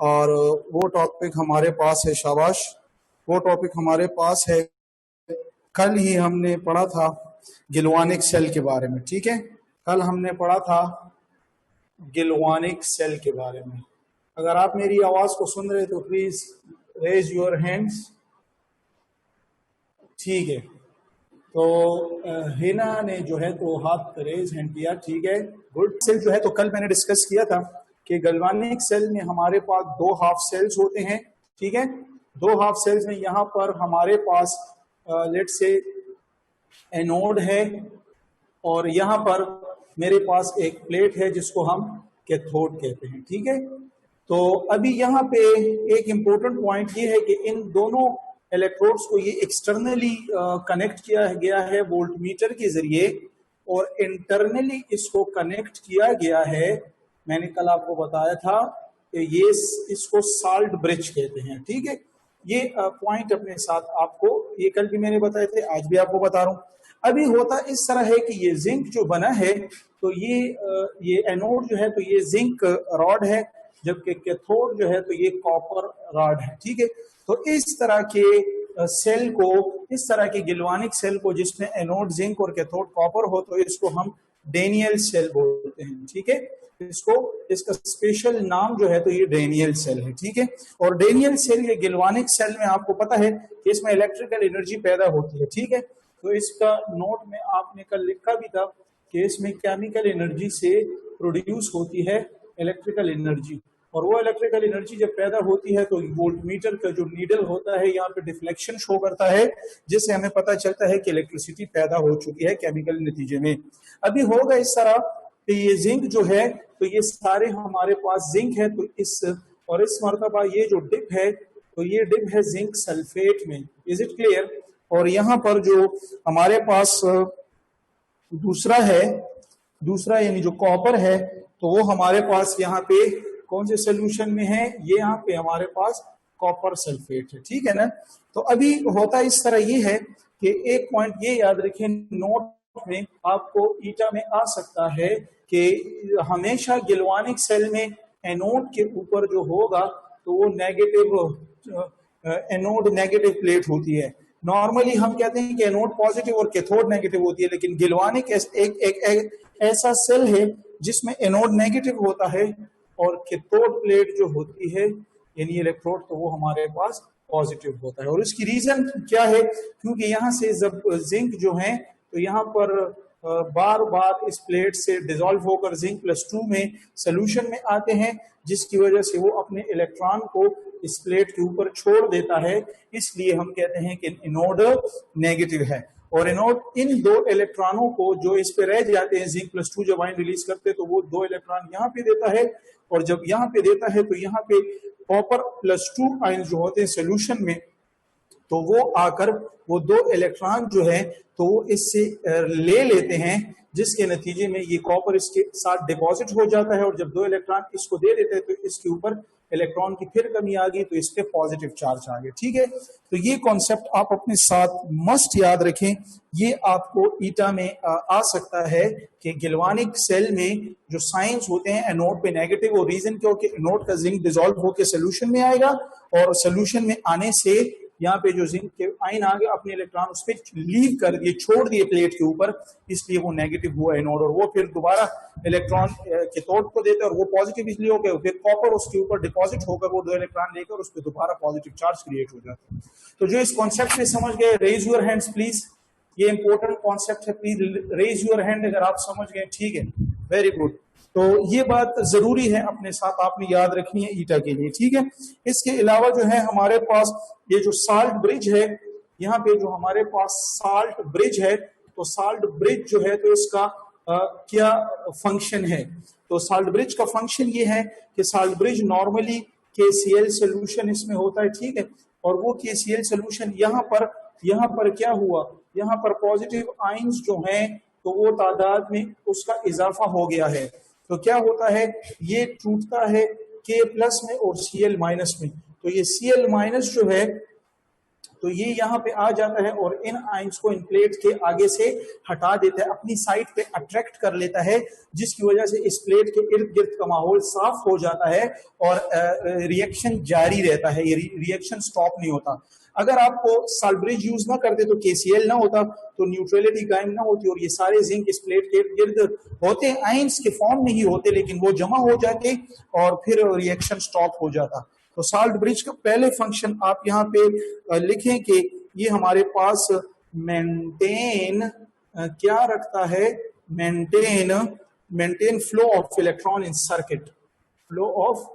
और वो टॉपिक हमारे पास है, शाबाश, वो टॉपिक हमारे पास है। कल ही हमने पढ़ा था गिल्वानिक सेल के बारे में, ठीक है, कल हमने पढ़ा था गिल्वानिक सेल के बारे में। अगर आप मेरी आवाज को सुन रहे तो प्लीज रेज योर हैंड्स। ठीक है, तो हिना ने जो है तो हाथ रेज हैंड किया, ठीक है, गुड। सेल जो है तो कल मैंने डिस्कस किया था कि गैल्वानिक सेल में हमारे पास दो हाफ सेल्स होते हैं, ठीक है। दो हाफ सेल्स में यहाँ पर हमारे पास लेट्स से एनोड है और यहाँ पर मेरे पास एक प्लेट है जिसको हम कैथोड कहते हैं, ठीक है। तो अभी यहाँ पे एक इम्पोर्टेंट पॉइंट ये है कि इन दोनों इलेक्ट्रोड्स को ये एक्सटर्नली कनेक्ट किया गया है वोल्टमीटर के जरिए और इंटरनली इसको कनेक्ट किया गया है। मैंने कल आपको बताया था कि ये इसको साल्ट ब्रिज कहते हैं, ठीक है। ये पॉइंट अपने साथ आपको, ये कल भी मैंने बताए थे, आज भी आपको बता रहा हूँ। अभी होता इस तरह है कि ये जिंक जो बना है तो ये एनोड जो है तो ये जिंक रॉड है, जबकि कैथोड जो है तो ये कॉपर रॉड है, ठीक है। तो इस तरह के सेल को, इस तरह के गिल्वानिक सेल को जिसमें एनोड जिंक और कैथोड कॉपर हो तो इसको हम डेनियल सेल बोलते हैं, ठीक है। इसका स्पेशल नाम जो है तो ये डेनियल सेल है, ठीक है। और डेनियल सेल, ये गिल्वानिक सेल में आपको पता है कि इसमें इलेक्ट्रिकल एनर्जी पैदा होती है, ठीक है। तो इसका नोट में आपने कल लिखा भी था कि इसमें केमिकल एनर्जी से प्रोड्यूस होती है इलेक्ट्रिकल एनर्जी, और वो इलेक्ट्रिकल एनर्जी जब पैदा होती है तो वोल्टमीटर का जो नीडल होता है यहाँ पे डिफ्लेक्शन शो करता है, जिससे हमें पता चलता है कि इलेक्ट्रिसिटी पैदा हो चुकी है केमिकल नतीजे में। अभी होगा इस तरह कि ये जिंक जो है तो ये सारे हमारे पास जिंक है, तो इस मर्तबा ये जो डिप है तो ये डिप है जिंक सल्फेट में, इज इट क्लियर। और यहाँ पर जो हमारे पास दूसरा यानी जो कॉपर है तो वो हमारे पास यहाँ पे कौन से सोल्यूशन में है, ये यहाँ पे हमारे पास कॉपर सल्फेट है, ठीक है ना। तो अभी होता इस तरह ये है कि एक पॉइंट ये याद रखें, नोट में आपको ईटा में आ सकता है कि हमेशा गिल्वानिक सेल में एनोड के ऊपर जो होगा तो वो नेगेटिव एनोड नेगेटिव प्लेट होती है। नॉर्मली हम कहते हैं कि एनोड पॉजिटिव और कैथोड नेगेटिव होती है, लेकिन गिल्वानिक एक ऐसा सेल है जिसमें एनोड नेगेटिव होता है और कैथोड प्लेट जो होती है यानी इलेक्ट्रोड तो वो हमारे पास पॉजिटिव होता है। और इसकी रीजन क्या है, क्योंकि यहाँ से जब जिंक जो है तो यहाँ पर बार बार इस प्लेट से डिसॉल्व होकर जिंक+2 में सोल्यूशन में आते हैं, जिसकी वजह से वो अपने इलेक्ट्रॉन को इस प्लेट के ऊपर छोड़ देता है, इसलिए हम कहते हैं कि एनोड नेगेटिव है। और एनोड इन दो इलेक्ट्रॉनों को जो इस पे रह जाते हैं जिंक+2 जब आयन रिलीज करते हैं तो वो दो इलेक्ट्रॉन यहाँ पे देता है, और जब यहाँ पे देता है तो यहाँ पे कॉपर+2 आयन जो होते हैं सोल्यूशन में तो वो आकर वो दो इलेक्ट्रॉन जो है तो वो इससे ले लेते हैं, जिसके नतीजे में ये कॉपर इसके साथ डिपॉजिट हो जाता है, और जब दो इलेक्ट्रॉन इसको दे देते हैं तो इसके ऊपर इलेक्ट्रॉन की फिर कमी आ गई तो इस पे पॉजिटिव चार्ज आ गया, ठीक है। तो ये कॉन्सेप्ट आप अपने साथ मस्ट याद रखें, ये आपको ईटा में आ सकता है कि गिल्वानिक सेल में जो साइंस होते हैं एनोड पे नेगेटिव, और रीजन क्योंकि एनोड का जिंक डिसॉल्व होकर सोल्यूशन में आएगा, और सोल्यूशन में आने से यहाँ पे जो जिंक के आयन आ गए अपने इलेक्ट्रॉन उस पर लीव कर दिए, छोड़ दिए प्लेट के ऊपर, इसलिए वो नेगेटिव हुआ एनोड, और वो फिर दोबारा इलेक्ट्रॉन कैथोड को देते हैं और वो पॉजिटिव इसलिए हो गया, फिर कॉपर उसके ऊपर डिपॉजिट होकर वो दो इलेक्ट्रॉन लेकर उस पर दोबारा पॉजिटिव चार्ज क्रिएट हो जाता है। तो जो इस कॉन्सेप्ट में समझ गए, रेज योर हैंड्स प्लीज, ये इंपॉर्टेंट कॉन्सेप्ट है, प्लीज रेज योर हैंड अगर आप समझ गए, ठीक है, वेरी गुड। तो ये बात जरूरी है अपने साथ आपने याद रखनी है ईटा के लिए, ठीक है। इसके अलावा जो है हमारे पास ये जो साल्ट ब्रिज है, यहाँ पे जो हमारे पास साल्ट ब्रिज है, तो साल्ट ब्रिज जो है तो इसका क्या फंक्शन है, तो साल्ट ब्रिज का फंक्शन ये है कि salt bridge normally KCl solution इसमें होता है, ठीक है। और वो KCl सोल्यूशन यहाँ पर क्या हुआ, यहाँ पर पॉजिटिव आयंस जो हैं तो वो तादाद में उसका इजाफा हो गया है, तो क्या होता है ये टूटता है K+ में और Cl- में, तो ये Cl- जो है तो ये यहाँ पे आ जाता है और इन आयंस को इन प्लेट के आगे से हटा देता है, अपनी साइड पे अट्रैक्ट कर लेता है, जिसकी वजह से इस प्लेट के इर्द गिर्द का माहौल साफ हो जाता है और रिएक्शन जारी रहता है, ये रिएक्शन स्टॉप नहीं होता। अगर आपको साल्टब्रिज यूज ना करते तो KCl ना होता, तो न्यूट्रलिटी कायम ना होती और ये सारे जिंक इस प्लेट के इर्द गिर्द होते, आयंस के फॉर्म में ही होते, लेकिन वो जमा हो जाते और फिर रिएक्शन स्टॉप हो जाता। तो साल्ट ब्रिज का पहले फंक्शन आप यहाँ पे लिखें कि ये हमारे पास मेंटेन क्या रखता है, maintain flow of electron in circuit, flow of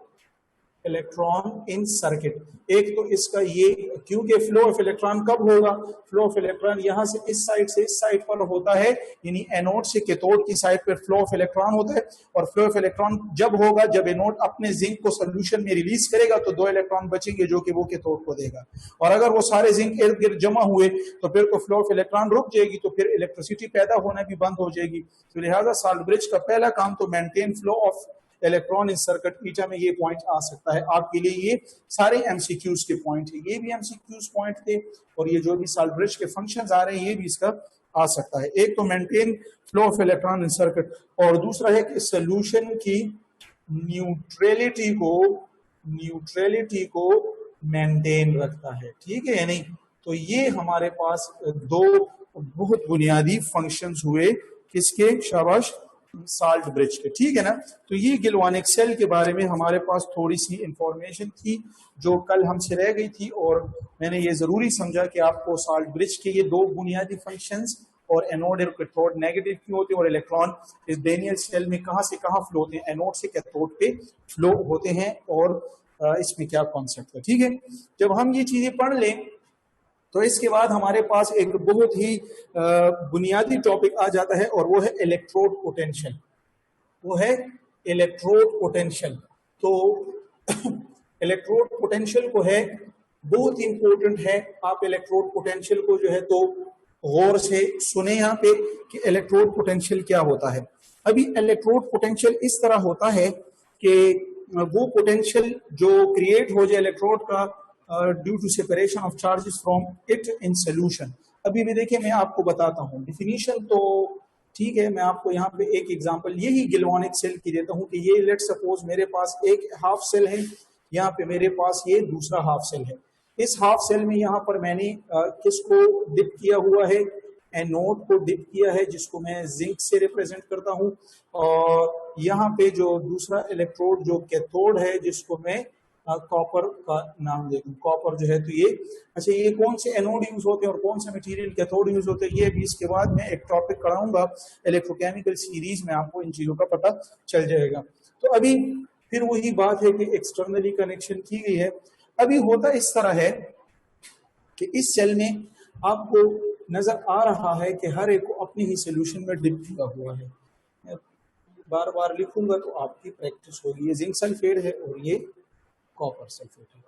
electron in circuit. एक तो इसका ये, क्योंकि फ्लो ऑफ इलेक्ट्रॉन कब होगा, फ्लो ऑफ इलेक्ट्रॉन यहां से इस साइड पर होता है, यानी एनोड से कैथोड की साइड पर फ्लो ऑफ इलेक्ट्रॉन होता है। और फ्लो ऑफ इलेक्ट्रॉन जब होगा जब एनोड अपने जिंक को सोल्यूशन में रिलीज करेगा तो 2 इलेक्ट्रॉन बचेंगे जो कि वो कैथोड को देगा, और अगर वो सारे जिंक इर्द गिर्द जमा हुए तो फिर तो फ्लो ऑफ इलेक्ट्रॉन रुक जाएगी, तो फिर इलेक्ट्रिसिटी पैदा होना भी बंद हो जाएगी। तो लिहाजा साल्ट ब्रिज का पहला काम तो मेंटेन फ्लो ऑफ इलेक्ट्रॉन इस सर्किट। ईटा में ये पॉइंट आ सकता है आपके लिए, ये सारे एमसीक्यूज के पॉइंट है, ये भी एमसीक्यूज पॉइंट थे और ये जो भी साल्ट ब्रिज के फंक्शंस आ रहे हैं ये भी इसका आ सकता है। एक तो maintain flow of electron in circuit, और दूसरा है कि सॉल्यूशन की न्यूट्रलिटी को मेंटेन रखता है, ठीक है या नहीं। तो ये हमारे पास 2 बहुत बुनियादी फंक्शंस हुए किसके, शाबाश, साल्ट ब्रिज के, ठीक है ना। तो ये गिल्वानिक सेल के बारे में हमारे पास थोड़ी सी इंफॉर्मेशन थी जो कल हमसे रह गई थी, और मैंने ये जरूरी समझा कि आपको साल्ट ब्रिज के ये 2 बुनियादी फंक्शंस और एनोड और कैथोड नेगेटिव क्यों होते हैं और इलेक्ट्रॉन इस डेनियल सेल में कहां से कहां फ्लो होते हैं, एनोड से कैथोड पे फ्लो होते हैं, और इसमें क्या कॉन्सेप्ट है, ठीक है। जब हम ये चीजें पढ़ लें तो इसके बाद हमारे पास एक बहुत ही बुनियादी टॉपिक आ जाता है और वो है इलेक्ट्रोड पोटेंशियल, वो है इलेक्ट्रोड पोटेंशियल। तो इलेक्ट्रोड पोटेंशियल को है, बहुत इंपॉर्टेंट है, आप इलेक्ट्रोड पोटेंशियल को जो है तो गौर से सुने यहाँ पे कि इलेक्ट्रोड पोटेंशियल क्या होता है। अभी इलेक्ट्रोड पोटेंशियल इस तरह होता है कि वो पोटेंशियल जो क्रिएट हो जाए इलेक्ट्रोड का due to separation of charges from it in solution. अभी भी देखिए मैं आपको बताता हूँ डिफिनीशन, तो ठीक है, मैं आपको यहाँ पे एक एग्जांपल यही गिल्वानिक सेल की देता हूँ कि ये लेट सपोज मेरे पास एक हाफ सेल है, यहाँ पे मेरे पास ये दूसरा हाफ सेल है। इस हाफ सेल में यहाँ पर मैंने किसको डिप किया हुआ है, एनोड को डिप किया है, जिसको मैं जिंक से रिप्रेजेंट करता हूँ, और यहाँ पे जो दूसरा इलेक्ट्रोड जो कैथोड है जिसको मैं कॉपर का नाम दे दूं, कॉपर जो है तो ये, अच्छा ये कौन से एनोड यूज होते हैं और कौन से मटेरियल कैथोड यूज होते हैं, ये भी इसके बाद मैं एक टॉपिक कराऊंगा इलेक्ट्रोकेमिकल सीरीज में, आपको इन चीजों का पता चल जाएगा। तो अभी फिर वही बात है कि एक्सटर्नली कनेक्शन की गई है। अभी होता इस तरह है कि इस सेल में आपको नजर आ रहा है कि हर एक को अपनी ही सोल्यूशन में डिप किया हुआ है, बार बार लिखूंगा तो आपकी प्रैक्टिस होगी। ये जिंक सल्फेट है और ये कॉपर सल्फेट है।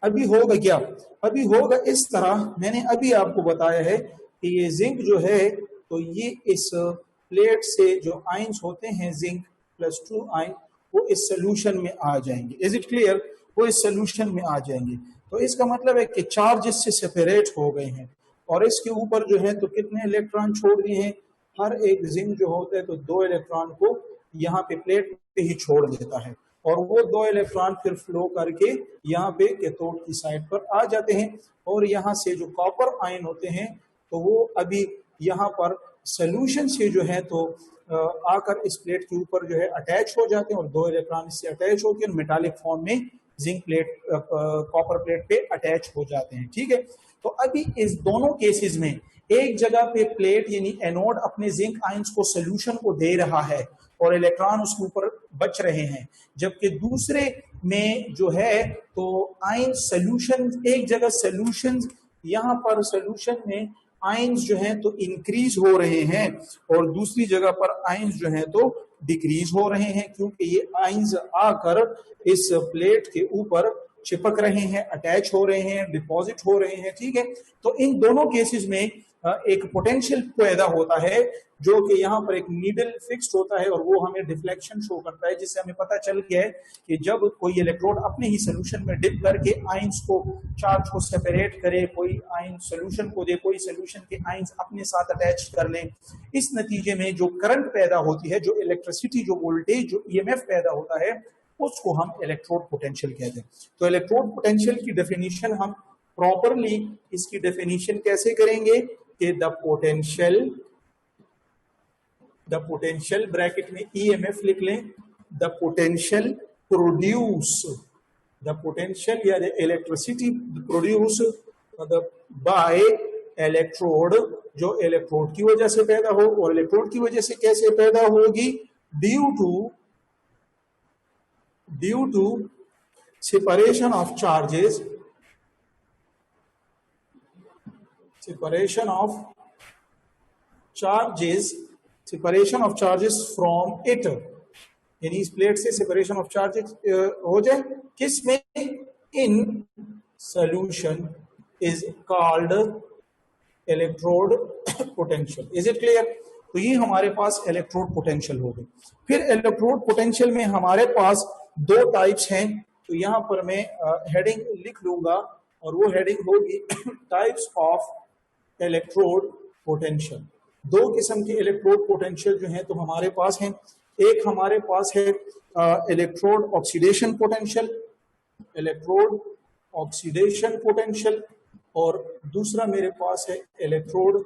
अभी होगा क्या, अभी होगा इस तरह, मैंने अभी आपको बताया है कि ये जिंक जो है तो ये इस प्लेट से जो आयंस होते हैं जिंक +2 आयन वो इस सोल्यूशन में आ जाएंगे। इज इट क्लियर, वो इस सोल्यूशन में आ जाएंगे। तो इसका मतलब है कि चार्ज इससे सेपरेट हो गए हैं और इसके ऊपर जो है तो कितने इलेक्ट्रॉन छोड़ दिए हैं, हर एक जिंक जो होता है तो 2 इलेक्ट्रॉन को यहाँ पे प्लेट पे ही छोड़ देता है, और वो 2 इलेक्ट्रॉन फिर फ्लो करके यहाँ पे कैथोड की साइड पर आ जाते हैं, और यहाँ से जो कॉपर आयन होते हैं तो वो अभी यहाँ पर सोल्यूशन से जो है तो आकर इस प्लेट के ऊपर जो है अटैच हो जाते हैं, और 2 इलेक्ट्रॉन इससे अटैच होकर मेटालिक फॉर्म में जिंक प्लेट कॉपर प्लेट पे अटैच हो जाते हैं, ठीक है। तो अभी इस दोनों केसेस में एक जगह पे प्लेट यानी एनोड अपने जिंक आयंस को सोल्यूशन को दे रहा है और इलेक्ट्रॉन उसके ऊपर बच रहे हैं, जबकि दूसरे में जो है तो आयन सोल्यूशन, एक जगह सोल्यूशन, यहाँ पर सोल्यूशन में आयंस जो हैं तो इंक्रीज हो रहे हैं और दूसरी जगह पर आयंस जो हैं तो डिक्रीज हो रहे हैं, क्योंकि ये आयंस आकर इस प्लेट के ऊपर चिपक रहे हैं, अटैच हो रहे हैं, डिपॉजिट हो रहे हैं, ठीक है। तो इन दोनों केसेस में एक पोटेंशियल पैदा होता है जो कि यहाँ पर एक नीडल फिक्स्ड होता है और वो हमें डिफ्लेक्शन शो करता है, जिससे हमें पता चल गया है कि जब कोई इलेक्ट्रोड अपने ही सोल्यूशन में डिप करके आयंस को चार्ज को सेपरेट करे, कोई आयन सोल्यूशन को दे, कोई सोल्यूशन के आयंस अपने साथ अटैच कर लें, इस नतीजे में जो करंट पैदा होती है, जो इलेक्ट्रिसिटी, जो वोल्टेज, जो ईएमएफ पैदा होता है, उसको हम इलेक्ट्रोड पोटेंशियल कहते हैं। तो इलेक्ट्रोड पोटेंशियल की डेफिनेशन हम प्रॉपरली इसकी डेफिनेशन कैसे करेंगे कि द पोटेंशियल ब्रैकेट में ईएमएफ लिख लें, the potential produce, the potential या the electricity produce by electrode, जो इलेक्ट्रोड की वजह से पैदा हो, और इलेक्ट्रोड की वजह से कैसे पैदा होगी, due to separation of charges, separation of charges from it, यानी इस प्लेट से सेपरेशन ऑफ चार्जेस हो जाए, किसमें, in solution is called electrode potential. Is it clear? तो ये हमारे पास इलेक्ट्रोड पोटेंशियल हो गई। फिर इलेक्ट्रोड पोटेंशियल में हमारे पास दो टाइप्स हैं, तो यहां पर मैं हेडिंग लिख लूंगा और वो हेडिंग होगी टाइप्स ऑफ इलेक्ट्रोड पोटेंशियल। दो किस्म के इलेक्ट्रोड पोटेंशियल जो हैं तो हमारे पास हैं। एक हमारे पास है electrode oxidation potential, electrode oxidation potential, और दूसरा मेरे पास है electrode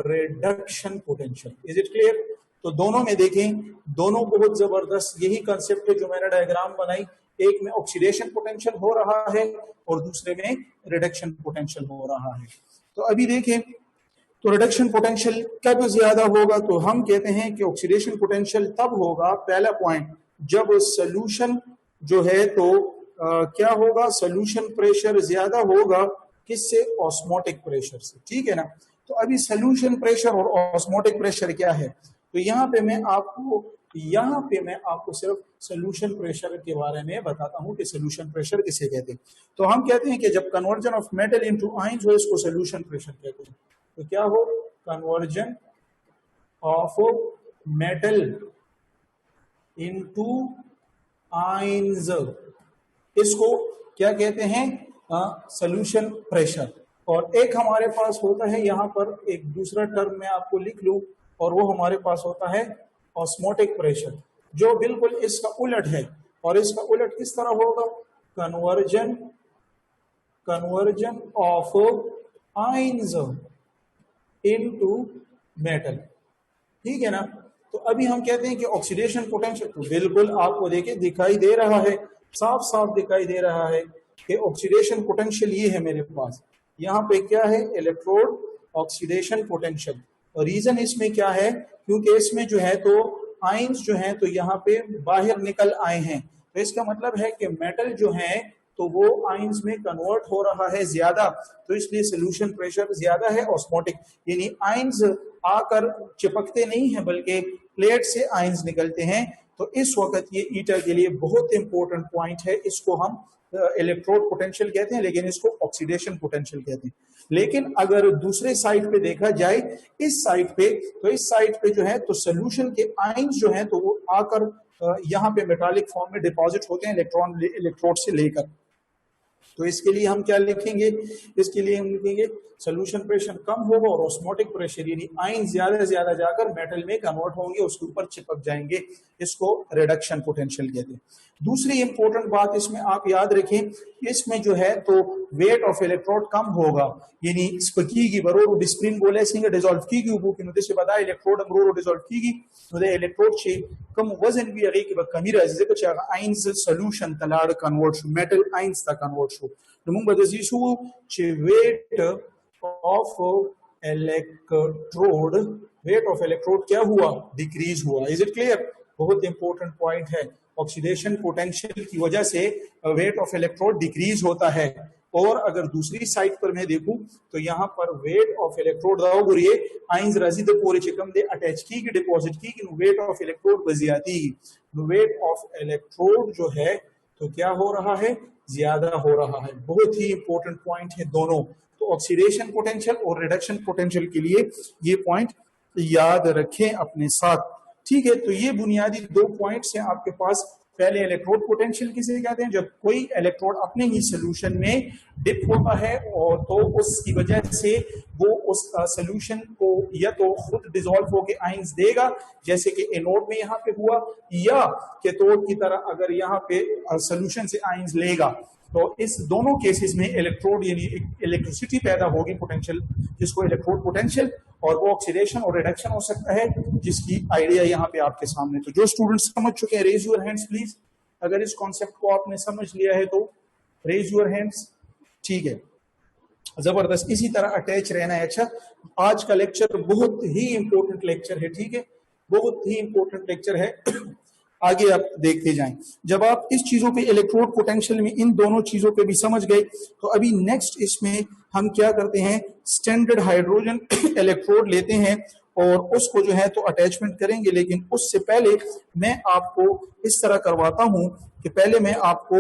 reduction potential. Is it clear? तो दोनों में देखें, दोनों बहुत जबरदस्त यही कंसेप्ट है जो मैंने डायग्राम बनाई, एक में ऑक्सीडेशन पोटेंशियल हो रहा है और दूसरे में रिडक्शन पोटेंशियल हो रहा है। तो अभी देखें, तो रिडक्शन पोटेंशियल कब ज्यादा होगा, तो हम कहते हैं कि ऑक्सीडेशन पोटेंशियल तब होगा, पहला पॉइंट, जब सोल्यूशन जो है तो क्या होगा, सोल्यूशन प्रेशर ज्यादा होगा, किससे, ऑस्मोटिक प्रेशर से। ठीक है ना? तो अभी सोल्यूशन प्रेशर और ऑस्मोटिक प्रेशर क्या है, तो यहाँ पे मैं आपको सिर्फ सोल्यूशन प्रेशर के बारे में बताता हूँ कि सोल्यूशन प्रेशर किसे कहते हैं। तो हम कहते हैं कि जब conversion of metal into ions हो, इसको सोल्यूशन प्रेशर कहते हैं। तो क्या हो, conversion of metal into ions, इसको क्या कहते हैं, सोल्यूशन प्रेशर। और एक हमारे पास होता है, यहाँ पर एक दूसरा टर्म मैं आपको लिख लूं, और वो हमारे पास होता है ऑस्मोटिक प्रेशर, जो बिल्कुल इसका उलट है। और इसका उलट किस तरह होगा, conversion of ions into metal. ठीक है ना? तो अभी हम कहते हैं कि ऑक्सीडेशन पोटेंशियल, तो बिल्कुल आपको देखिए दिखाई दे रहा है, साफ साफ दिखाई दे रहा है कि ऑक्सीडेशन पोटेंशियल ये है मेरे पास। यहाँ पे क्या है, इलेक्ट्रोड ऑक्सीडेशन पोटेंशियल। और रीजन इसमें क्या है, क्योंकि इसमें जो है तो आयंस जो हैं तो यहाँ पे बाहर निकल आए हैं, तो इसका मतलब है कि मेटल जो है तो वो आयंस में कन्वर्ट हो रहा है ज्यादा, तो इसलिए सोल्यूशन प्रेशर ज्यादा है, ऑस्मोटिक, यानी आयंस आकर चिपकते नहीं है बल्कि प्लेट से आयंस निकलते हैं। तो इस वक्त ये ईटा के लिए बहुत इंपॉर्टेंट पॉइंट है, इसको हम इलेक्ट्रोड पोटेंशियल कहते हैं, लेकिन इसको ऑक्सीडेशन पोटेंशियल कहते हैं। लेकिन अगर दूसरे साइड पे देखा जाए, इस साइड पे, तो इस साइड पे जो है तो सोल्यूशन के आयंस जो हैं तो वो आकर यहाँ पे मेटालिक फॉर्म में डिपॉजिट होते हैं इलेक्ट्रोड से लेकर। तो इसके लिए हम क्या लिखेंगे, इसके लिए हम लिखेंगे सोल्यूशन प्रेशर कम होगा और ऑस्मोटिक प्रेशर, यानी आयन ज्यादा से ज्यादा जाकर मेटल में कन्वर्ट होंगे, उसके ऊपर चिपक जाएंगे, इसको रिडक्शन पोटेंशियल कहते हैं। दूसरी इंपॉर्टेंट बात इसमें आप याद रखें, इसमें जो है तो वेट ऑफ इलेक्ट्रोड कम होगा, यानी स्पकीगी बरोर डिस्प्रिन बोलेसिंग डिसॉल्व कीगी ऊपर की नोटिस बता इलेक्ट्रोड बरोर डिसॉल्व कीगी तो इलेक्ट्रोड से कम वजन भी अगे कि कमी रहे कुछ आयंस सोल्यूशन तलाड़ कन्वर्ट शो मेटल आयंस ता कन्वर्ट शो नमुंग बदजी शो चे weight of electrode, weight of electrode क्या हुआ, डिक्रीज हुआ। Is it clear? बहुत इंपॉर्टेंट पॉइंट है, ऑक्सीडेशन पोटेंशियल की वजह से वेट ऑफ इलेक्ट्रोड डिक्रीज होता है। और अगर दूसरी साइड पर मैं देखूं तो यहाँ पर वेट ऑफ इलेक्ट्रोड आइंस रजीद पूरे चिकम दे अटैच की डिपॉजिट की वेट ऑफ इलेक्ट्रोड बजियाती, वेट ऑफ इलेक्ट्रोड जो है तो क्या हो रहा है, ज्यादा हो रहा है। बहुत ही इंपॉर्टेंट पॉइंट है दोनों। तो ऑक्सीडेशन पोटेंशियल और रिडक्शन पोटेंशियल के लिए ये पॉइंट याद रखें अपने साथ। ठीक है, तो ये बुनियादी 2 पॉइंट्स हैं आपके पास। पहले इलेक्ट्रोड पोटेंशियल किसे कहते हैं, जब कोई इलेक्ट्रोड अपने ही सोल्यूशन में डिप होता है और तो उसकी वजह से वो उस सोल्यूशन को या तो खुद डिसॉल्व होकर आयंस देगा, जैसे कि एनोड में यहाँ पे हुआ, या कैथोड की तरह अगर यहाँ पे सोल्यूशन से आयंस लेगा। तो इस दोनों केसेस में इलेक्ट्रोड यानी इलेक्ट्रिसिटी पैदा होगी, पोटेंशियल, जिसको इलेक्ट्रोड पोटेंशियल, और वो ऑक्सीडेशन और रिडक्शन हो सकता है, जिसकी आइडिया यहाँ पे आपके सामने। तो जो स्टूडेंट्स समझ चुके हैं, रेज योर हैंड्स प्लीज। अगर इस कॉन्सेप्ट को आपने समझ लिया है तो रेज योर हैंड्स। ठीक है, जबरदस्त, इसी तरह अटैच रहना है। अच्छा, आज का लेक्चर बहुत ही इंपॉर्टेंट लेक्चर है। ठीक है, बहुत ही इंपॉर्टेंट लेक्चर है, आगे आप देखते जाएं। जब आप इस चीजों पे इलेक्ट्रोड पोटेंशियल में इन दोनों चीजों पे भी समझ गए, तो अभी नेक्स्ट इसमें हम क्या करते हैं, स्टैंडर्ड हाइड्रोजन इलेक्ट्रोड लेते हैं और उसको जो है तो अटैचमेंट करेंगे। लेकिन उससे पहले मैं आपको इस तरह करवाता हूं कि पहले मैं आपको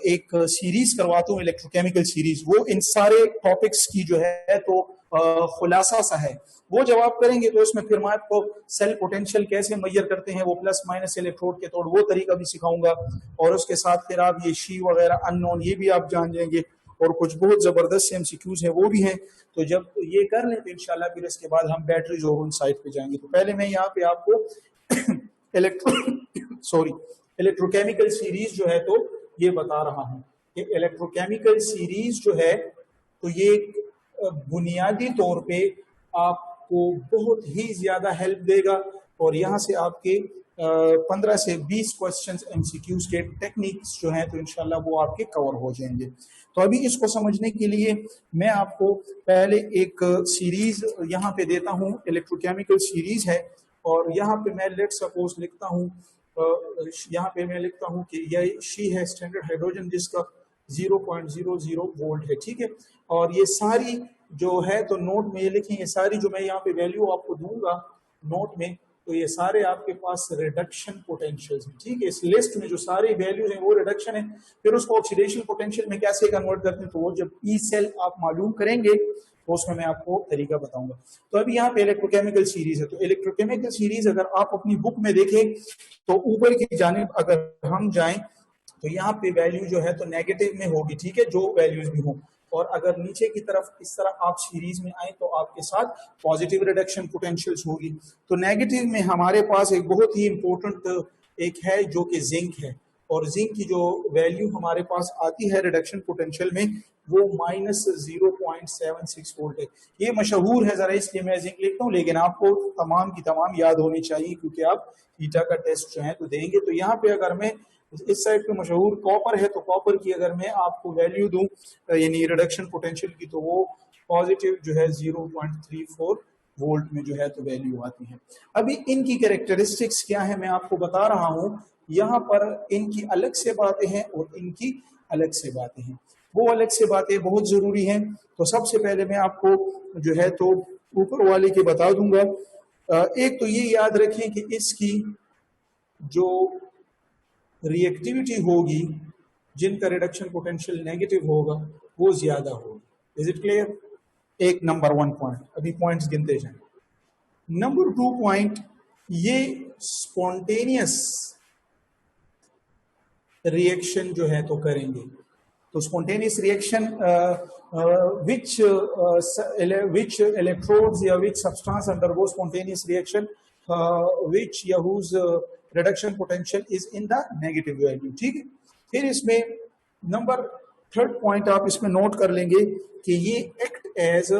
एक सीरीज करवाता हूं, इलेक्ट्रोकेमिकल सीरीज। वो इन सारे टॉपिक्स की जो है तो खुलासा सा है। वो जब आप करेंगे तो उसमें फिर मैं आपको सेल पोटेंशियल कैसे मेजर करते हैं, वो प्लस माइनस इलेक्ट्रोड के तौर, वो तरीका भी सिखाऊंगा। और उसके साथ फिर आप ये शी वगैरह अननोन ये भी आप जान जाएंगे, और कुछ बहुत जबरदस्त एमसीक्यूज हैं वो भी हैं। तो जब ये कर लें तो इंशाल्लाह फिर इसके बाद हम बैटरीज और उन साइड पे जाएंगे। तो पहले मैं यहाँ पे आपको इलेक्ट्रोकेमिकल सीरीज जो है तो ये बता रहा हूँ कि इलेक्ट्रोकेमिकल सीरीज जो है तो ये बुनियादी तौर पे आपको बहुत ही ज्यादा हेल्प देगा। और यहाँ से आपके 15 से 20 क्वेश्चंस एमसीक्यूज के टेक्निक्स जो हैं तो इंशाल्लाह वो आपके कवर हो जाएंगे। तो अभी इसको समझने के लिए मैं आपको पहले एक सीरीज यहाँ पे देता हूँ, इलेक्ट्रोकेमिकल सीरीज है। और यहाँ पे मैं लेट सपोज लिखता हूँ, यहाँ पे मैं लिखता हूँ कि यह शी है स्टैंडर्ड हाइड्रोजन जिसका 0.00 वोल्ट है। ठीक है, और ये सारी जो है तो नोट में ये लिखें, ये सारी जो मैं यहाँ पे वैल्यू आपको दूंगा नोट में, तो ये सारे आपके पास रिडक्शन पोटेंशियल्स हैं। ठीक है, इस लिस्ट में जो सारी वैल्यूज हैं वो रिडक्शन है। फिर उसको ऑक्सीडेशन पोटेंशियल में कैसे कन्वर्ट करते हैं, तो वो जब ई सेल आप मालूम करेंगे तो उसमें मैं आपको तरीका बताऊंगा। तो अभी यहाँ पे इलेक्ट्रोकेमिकल सीरीज है। तो इलेक्ट्रोकेमिकल सीरीज अगर आप अपनी बुक में देखें तो ऊपर की जानिब अगर हम जाएं तो यहाँ पे वैल्यू जो है तो नेगेटिव में होगी। ठीक है, जो वैल्यूज भी हों। और अगर नीचे की तरफ इस तरह आप सीरीज में आए तो आपके साथ पॉजिटिव रिडक्शन पोटेंशियल्स होगी। तो नेगेटिव में हमारे पास एक बहुत ही इंपॉर्टेंट एक है जो कि जिंक है, और जिंक की जो वैल्यू हमारे पास आती है रिडक्शन पोटेंशियल में वो -0.76 वोल्ट है। ये मशहूर है जरा इसलिए मैं जिंक लिखता हूँ, लेकिन आपको तमाम की तमाम याद होनी चाहिए क्योंकि आप ईटा का टेस्ट जो है तो देंगे। तो यहाँ पे अगर मैं इस साइड पे मशहूर कॉपर है तो कॉपर की अगर मैं आपको वैल्यू दूं यानी रिडक्शन पोटेंशियल की, तो वो पॉजिटिव जो है 0.34 वोल्ट में जो है तो वैल्यू आती है। अभी इनकी कैरेक्टरिस्टिक्स क्या है मैं आपको बता रहा हूं। यहाँ पर इनकी अलग से बातें हैं और इनकी अलग से बातें हैं। वो अलग से बातें बहुत जरूरी हैं। तो सबसे पहले मैं आपको जो है तो ऊपर वाले की बता दूंगा। एक तो ये याद रखें कि इसकी जो रिएक्टिविटी होगी, जिनका रिडक्शन पोटेंशियल नेगेटिव होगा वो ज्यादा होगी। Is it clear? एक नंबर 1 पॉइंट, अभी पॉइंट्स गिनते जाएं। नंबर 2 पॉइंट, ये स्पॉन्टेनियस रिएक्शन जो है तो करेंगे। तो स्पॉन्टेनियस रिएक्शन which electrodes या which substance undergo spontaneous reaction which या whose reduction potential is in the negative value। ठीक है, फिर इसमें नंबर 3rd पॉइंट आप इसमें नोट कर लेंगे कि ये एक्ट एज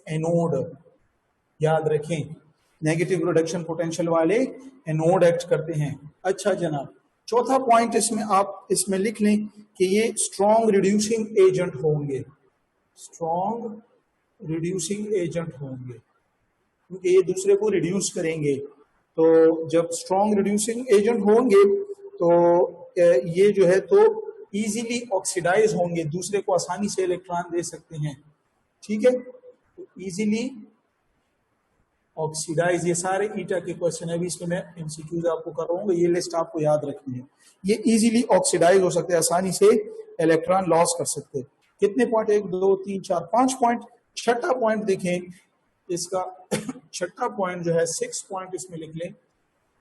एनोड। याद रखें, नेगेटिव रिडक्शन पोटेंशियल वाले एनोड एक्ट करते हैं। अच्छा जनाब, चौथा पॉइंट इसमें आप इसमें लिख लें कि ये स्ट्रॉन्ग रिड्यूसिंग एजेंट होंगे। स्ट्रॉन्ग रिड्यूसिंग एजेंट होंगे क्योंकि ये दूसरे को रिड्यूस करेंगे। तो जब स्ट्रॉन्ग रिड्यूसिंग एजेंट होंगे तो ये जो है तो इजीली ऑक्सीडाइज होंगे, दूसरे को आसानी से इलेक्ट्रॉन दे सकते हैं। ठीक है, तो इजीली ऑक्सीडाइज, ये सारे ईटा के क्वेश्चन है। अभी इसमें मैं एमसीक्यूज आपको कर रहा हूँ, ये लिस्ट आपको याद रखनी है। ये इजीली ऑक्सीडाइज हो सकते हैं, आसानी से इलेक्ट्रॉन लॉस कर सकते हैं। कितने पॉइंट, 1 2 3 4 5 पॉइंट। छठा पॉइंट देखें इसका छठा पॉइंट जो है 6 पॉइंट इसमें लिख लें।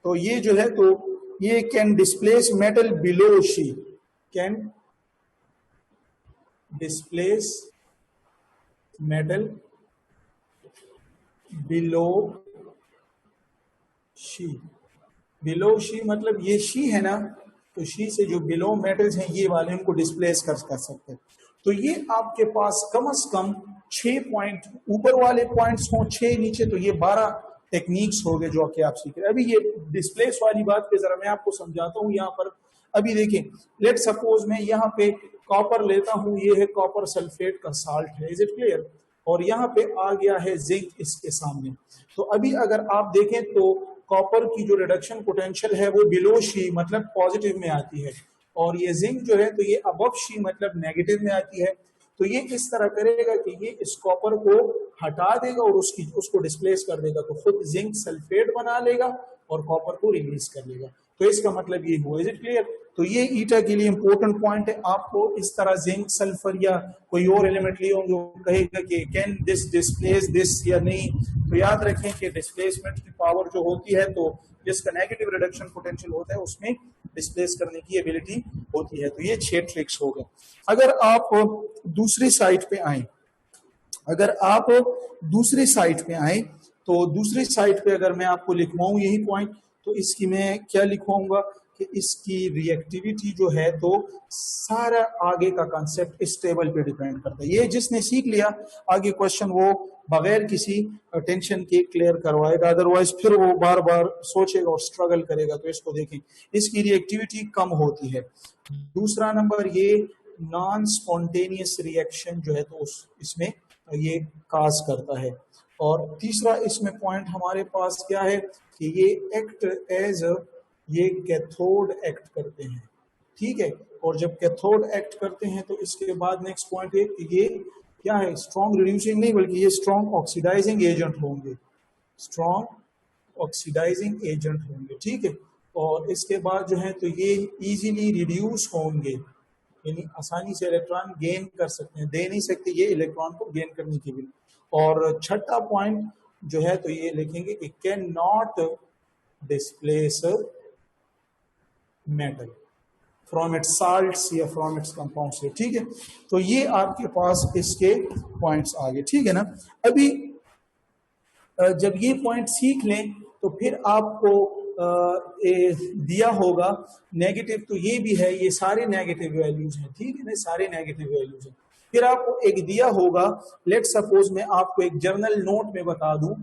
तो ये जो है तो ये can displace metal below she, can displace metal below she. Below she मतलब ये शी है ना, तो शी से जो बिलो मेटल्स हैं ये वाले उनको डिस्प्लेस कर सकते हैं। तो ये आपके पास कम से कम 6 पॉइंट ऊपर वाले पॉइंट्स हों, 6 नीचे, तो ये 12 टेक्निक्स हो गए जो कि आप सीख रहे हैं। अभी ये डिस्प्लेस वाली बात पे जरा मैं आपको समझाता हूँ। यहाँ पर अभी देखें, लेट सपोज मैं यहाँ पे कॉपर लेता हूँ, ये है कॉपर सल्फेट का साल्ट है, इज इट क्लियर, और यहाँ पे आ गया है जिंक इसके सामने। तो अभी अगर आप देखें तो कॉपर की जो रिडक्शन पोटेंशियल है वो बिलो शी मतलब पॉजिटिव में आती है, और ये जिंक जो है तो ये अबव शी मतलब नेगेटिव में आती है। तो ये इस तरह करेगा कि ये इस कॉपर को हटा देगा और उसको डिस्प्लेस कर देगा, तो खुद जिंक सल्फेट बना लेगा और कॉपर को रिलीज कर लेगा। तो इसका मतलब ये हुआ, इज इट क्लियर। तो ये ईटा के लिए इंपॉर्टेंट पॉइंट है। आपको इस तरह जिंक सल्फर या कोई और एलिमेंट लियो जो कहेगा कि कैन दिस डिस्प्लेस दिस या नहीं, तो याद रखें कि डिस्प्लेसमेंट की पावर जो होती है तो जिसका नेगेटिव रिडक्शन पोटेंशियल होता है उसमें डिस्प्लेस करने की एबिलिटी होती है। तो ये 6 ट्रिक्स हो गए। अगर आप दूसरी साइड पे आए, अगर आप दूसरी साइड पे आए तो दूसरी साइड पे अगर मैं आपको लिखवाऊं यही पॉइंट, तो इसकी मैं क्या लिखवाऊंगा कि इसकी रिएक्टिविटी जो है तो सारा आगे का कांसेप्ट इस टेबल पे डिपेंड करता है। ये जिसने सीख लिया आगे क्वेश्चन वो बगैर किसी टेंशन के क्लियर करवाएगा, अदरवाइज फिर वो बार बार सोचेगा और स्ट्रगल करेगा। तो इसको देखें, इसकी रिएक्टिविटी कम होती है। दूसरा नंबर, ये नॉन स्पॉन्टेनियस रिएक्शन जो है तो इसमें ये काज करता है। और तीसरा इसमें पॉइंट हमारे पास क्या है कि ये एक्ट एज ये कैथोड एक्ट करते हैं, ठीक है। और जब कैथोड एक्ट करते हैं तो इसके बाद नेक्स्ट पॉइंट है कि ये क्या है, स्ट्रॉन्ग रिड्यूसिंग नहीं बल्कि ये स्ट्रॉन्ग ऑक्सीडाइजिंग एजेंट होंगे, स्ट्रॉन्ग ऑक्सीडाइजिंग एजेंट होंगे, ठीक है। और इसके बाद जो है तो ये इजीली रिड्यूस होंगे, यानी आसानी से इलेक्ट्रॉन गेन कर सकते हैं, दे नहीं सकते ये इलेक्ट्रॉन को गेन करने के लिए। और छठा पॉइंट जो है तो ये लिखेंगे कि can not displace metal from its salts या फ्रॉम इट्स कंपाउंड्स, ठीक है। तो ये आपके पास इसके पॉइंट्स आ गए, ठीक है ना। अभी जब ये पॉइंट सीख लें तो फिर आपको दिया होगा नेगेटिव, तो ये भी है, ये सारे नेगेटिव वैल्यूज हैं, ठीक है ना, सारे नेगेटिव वैल्यूज हैं। फिर आपको एक दिया होगा, लेट सपोज मैं आपको एक जर्नल नोट में बता दूं,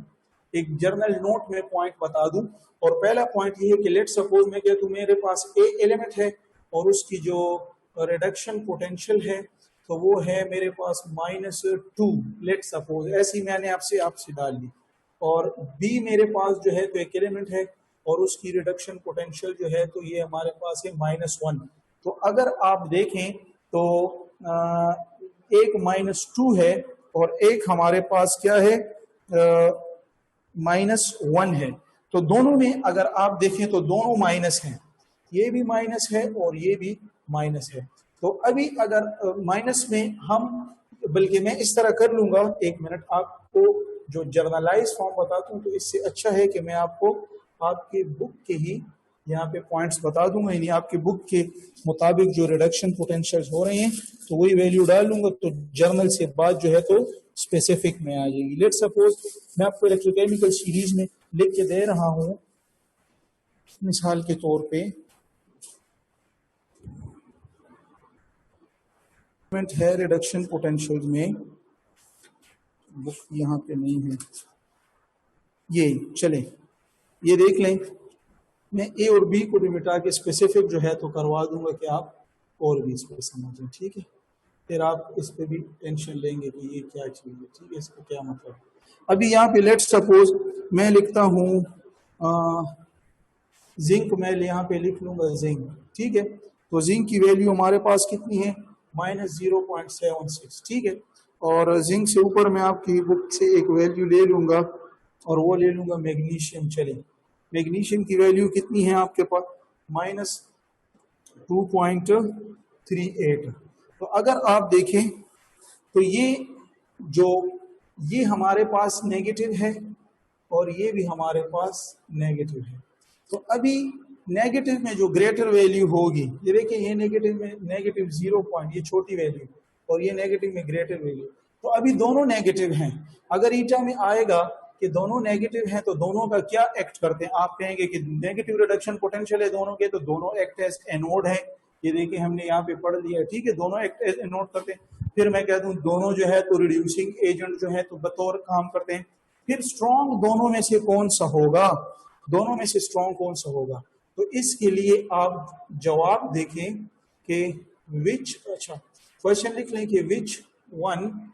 एक जर्नल नोट में पॉइंट बता दूं, और पहला पॉइंट ये है कि लेट सपोज मैं कहता हूं मेरे पास ए एलिमेंट है और उसकी जो रिडक्शन पोटेंशियल है तो वो है मेरे पास -2, लेट सपोज ऐसी मैंने आपसे डाल दी। और बी मेरे पास जो है तो एक एलिमेंट है और उसकी रिडक्शन पोटेंशियल जो है तो ये हमारे पास है -1। तो अगर आप देखें तो एक -2 है और एक हमारे पास क्या है -1 है। तो दोनों में अगर आप देखें तो दोनों माइनस हैं, ये भी माइनस है और ये भी माइनस है। तो अभी अगर माइनस में हम, बल्कि मैं इस तरह कर लूंगा, एक मिनट आपको जो जर्नलाइज फॉर्म बताता हूँ, तो इससे अच्छा है कि मैं आपको आपके बुक के ही यहाँ पे पॉइंट्स बता दूंगा, यानी आपके बुक के मुताबिक जो रिडक्शन पोटेंशियल हो रहे हैं तो वही वैल्यू डाल लूंगा, तो जर्नल से बात जो है तो स्पेसिफिक में आ जाएगी। लेट सपोज मैं आपको इलेक्ट्रोकेमिकल सीरीज में लिख के दे रहा हूं, मिसाल के तौर पे है रिडक्शन पोटेंशियल में, बुक यहाँ पे नहीं है, ये चले ये देख लें, मैं ए और बी को भी मिटा के स्पेसिफिक जो है तो करवा दूंगा कि आप और भी इस पर समझें, ठीक है। फिर आप इस पे भी टेंशन लेंगे कि ये क्या चीज़ है, ठीक है, इसका क्या मतलब। अभी यहाँ पे लेट सपोज मैं लिखता हूँ जिंक, मैं यहाँ पे लिख लूंगा जिंक, ठीक है। तो जिंक की वैल्यू हमारे पास कितनी है, -0.76, ठीक है। और जिंक से ऊपर मैं आपकी बुक से एक वैल्यू ले लूंगा और वो ले लूंगा मैग्नीशियम। चले, मैग्नीशियम की वैल्यू कितनी है आपके पास, -2.38। तो अगर आप देखें तो ये हमारे पास नेगेटिव है और ये भी हमारे पास नेगेटिव है। तो अभी नेगेटिव में जो ग्रेटर वैल्यू होगी, ये देखिए ये नेगेटिव में नेगेटिव 0 पॉइंट, ये छोटी वैल्यू, और ये नेगेटिव में ग्रेटर वैल्यू, तो अभी दोनों नेगेटिव हैं। अगर ईटा में आएगा कि दोनों नेगेटिव हैं तो दोनों का क्या एक्ट करते हैं, आप कहेंगे कि नेगेटिव रिडक्शन पोटेंशियल है दोनों के, तो दोनों एक्ट एज एनोड है। ये देखिए हमने यहाँ पे पढ़ लिया है, ठीक है, दोनों एक्ट एज एनोड करते हैं। फिर मैं कह दूं दोनों जो है तो रिड्यूसिंग एजेंट जो है तो बतौर काम करते हैं। फिर स्ट्रॉन्ग दोनों में से कौन सा होगा, दोनों में से स्ट्रॉन्ग कौन सा होगा, तो इसके लिए आप जवाब देखें कि विच, अच्छा क्वेश्चन लिख लें कि which one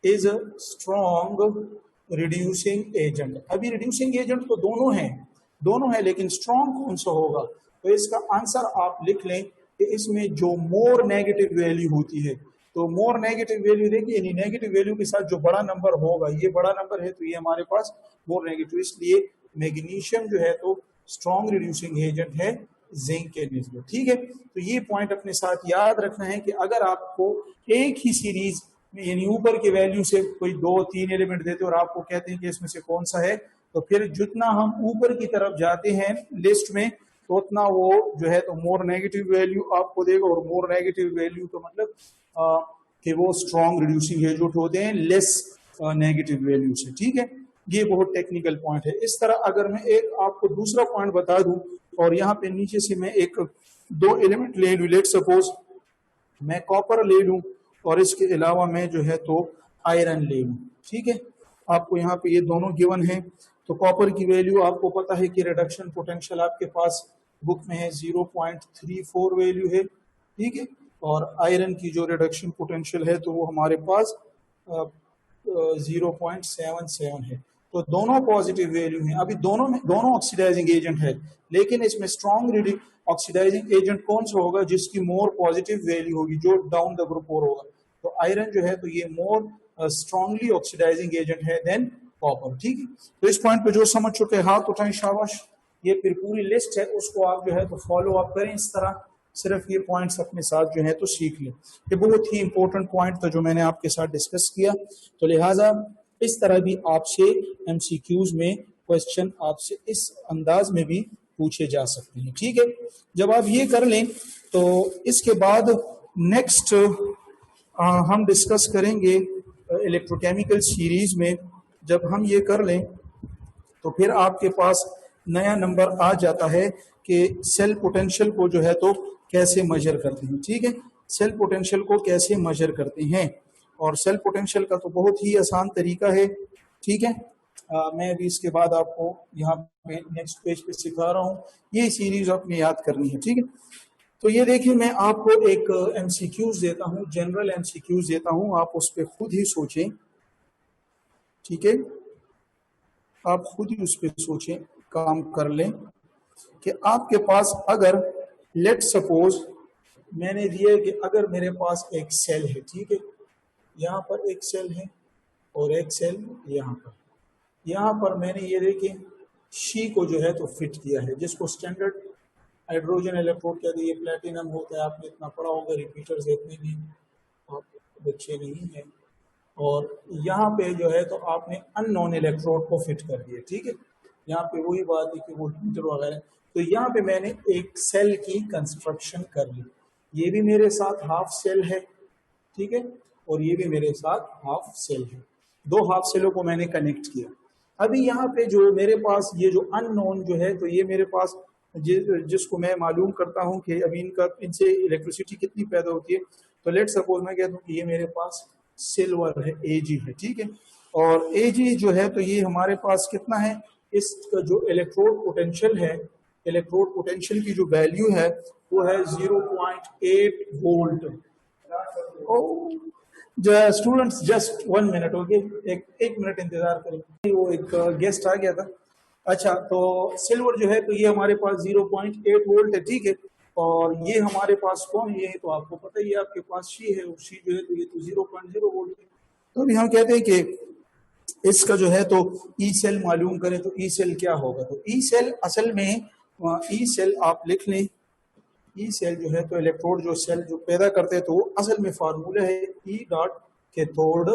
is a strong reducing agent. अभी रिड्यूसिंग एजेंट तो दोनों हैं, लेकिन स्ट्रॉन्ग कौन सा होगा, तो इसका आंसर आप लिख लें कि इसमें जो मोर नेगेटिव वैल्यू होती है, तो मोर नेगेटिव वैल्यू देखिए, यानी नेगेटिव वैल्यू के साथ जो बड़ा नंबर होगा, ये बड़ा नंबर है तो ये हमारे पास मोर नेगेटिव, इसलिए मैग्नीशियम जो है तो स्ट्रॉन्ग रिड्यूसिंग एजेंट है जिंक के निस्बत, ठीक है। तो ये पॉइंट अपने साथ याद रखना है कि अगर आपको एक ही सीरीज में यानी ऊपर की वैल्यू से कोई 2-3 एलिमेंट देते और आपको कहते हैं कि इसमें से कौन सा है, तो फिर जितना हम ऊपर की तरफ जाते हैं लिस्ट में तो उतना वो जो है तो मोर नेगेटिव वैल्यू आपको देगा, और मोर नेगेटिव वैल्यू तो मतलब कि वो स्ट्रॉन्ग रिड्यूसिंग एजेंट होते हैं लेस नेगेटिव वैल्यू से, ठीक है। ये बहुत टेक्निकल पॉइंट है। इस तरह अगर मैं एक आपको दूसरा पॉइंट बता दूं और यहाँ पे नीचे से मैं एक 2 एलिमेंट ले लूं, लेट सपोज मैं कॉपर ले लूं और इसके अलावा मैं जो है तो आयरन ले लूं, ठीक है। आपको यहाँ पे ये दोनों गिवन है, तो कॉपर की वैल्यू आपको पता है कि रिडक्शन पोटेंशियल आपके पास बुक में है 0.34 वैल्यू है, ठीक है, और आयरन की जो रिडक्शन पोटेंशियल है तो वो हमारे पास 0.77 है। तो दोनों पॉजिटिव वैल्यू हैं। अभी दोनों ऑक्सीडाइजिंग एजेंट है, लेकिन इसमें स्ट्रॉन्ग ऑक्सीडाइजिंग एजेंट कौन सा होगा जिसकी मोर पॉजिटिव वैल्यू होगी, जो डाउन द ग्रुप और होगा। तो आयरन जो है तो ये मोर स्ट्रॉन्गली ऑक्सीडाइजिंग एजेंट है देन कॉपर, ठीक है। तो इस पॉइंट पे जो समझ चुके हैं हाथ उठाएं, शाबाश। ये फिर पूरी लिस्ट है, उसको आप जो है तो फॉलो अप करें इस तरह, सिर्फ ये पॉइंट्स अपने साथ जो है तो सीख लें। ये बहुत ही इंपॉर्टेंट पॉइंट था जो मैंने आपके साथ डिस्कस किया, तो लिहाजा इस तरह भी आपसे एमसीक्यूज में क्वेश्चन आपसे इस अंदाज में भी पूछे जा सकते हैं, ठीक है। जब आप ये कर लें तो इसके बाद नेक्स्ट हम डिस्कस करेंगे इलेक्ट्रोकेमिकल सीरीज में। जब हम ये कर लें तो फिर आपके पास नया नंबर आ जाता है कि सेल पोटेंशियल को जो है तो कैसे मेजर करते हैं, ठीक है। सेल पोटेंशियल को कैसे मेजर करते हैं, और सेल पोटेंशियल का तो बहुत ही आसान तरीका है, ठीक है। मैं अभी इसके बाद आपको यहाँ पे नेक्स्ट पेज पे सिखा रहा हूँ, ये सीरीज आपने याद करनी है, ठीक है। तो ये देखिए मैं आपको एक एमसीक्यूज देता हूँ, जनरल एमसीक्यूज देता हूँ, आप उस पर खुद ही सोचें, ठीक है। आप खुद ही उस पर सोचें, काम कर लें कि आपके पास अगर लेट सपोज मैंने दिया कि अगर मेरे पास एक सेल है, ठीक है, यहाँ पर एक सेल है और एक सेल यहाँ पर मैंने ये देखिए शी को जो है तो फिट किया है, जिसको स्टैंडर्ड हाइड्रोजन इलेक्ट्रोड कहते हैं, ये प्लेटिनम होता है, आपने इतना पढ़ा होगा, रिपीटर्स इतने भी आप बच्चे नहीं हैं। और यहाँ पे जो है तो आपने अननोन इलेक्ट्रोड को फिट कर दिया, ठीक है। यहाँ पे वही बात है कि वो हीटर वगैरह, तो यहाँ पे मैंने एक सेल की कंस्ट्रक्शन कर ली, ये भी मेरे साथ हाफ सेल है, ठीक है, और ये भी मेरे साथ हाफ सेल है, 2 हाफ सेलों को मैंने कनेक्ट किया। अभी यहाँ पे जो मेरे पास ये जो अननोन जो है तो ये मेरे पास जिसको मैं मालूम करता हूँ कि अभी इनसे इलेक्ट्रिसिटी कितनी पैदा होती है, तो लेट सपोज मैं कहता हूँ कि ये मेरे पास सिल्वर है, Ag है, ठीक है। और Ag जो है तो ये हमारे पास कितना है, इसका जो इलेक्ट्रोड पोटेंशियल है, इलेक्ट्रोड पोटेंशियल की जो वैल्यू है वो है 0.8 volt. Students just 1 minute, okay, एक मिनट इंतजार करें, वो एक गेस्ट आ गया था। अच्छा, तो सिल्वर जो है तो ये हमारे पास 0.8 वोल्ट है, ठीक है। और ये हमारे पास कौन है, ये तो आपको पता ही है, आपके पास शी है, शी जो है तो ये तो 0.0 वोल्ट है। तो अभी हम कहते हैं कि इसका जो है तो ई सेल मालूम करें, तो ई सेल क्या होगा, तो ई सेल असल में ई सेल आप लिख लें, ई सेल जो है तो इलेक्ट्रोड जो सेल जो पैदा करते हैं, तो असल में फार्मूला है E कैथोड,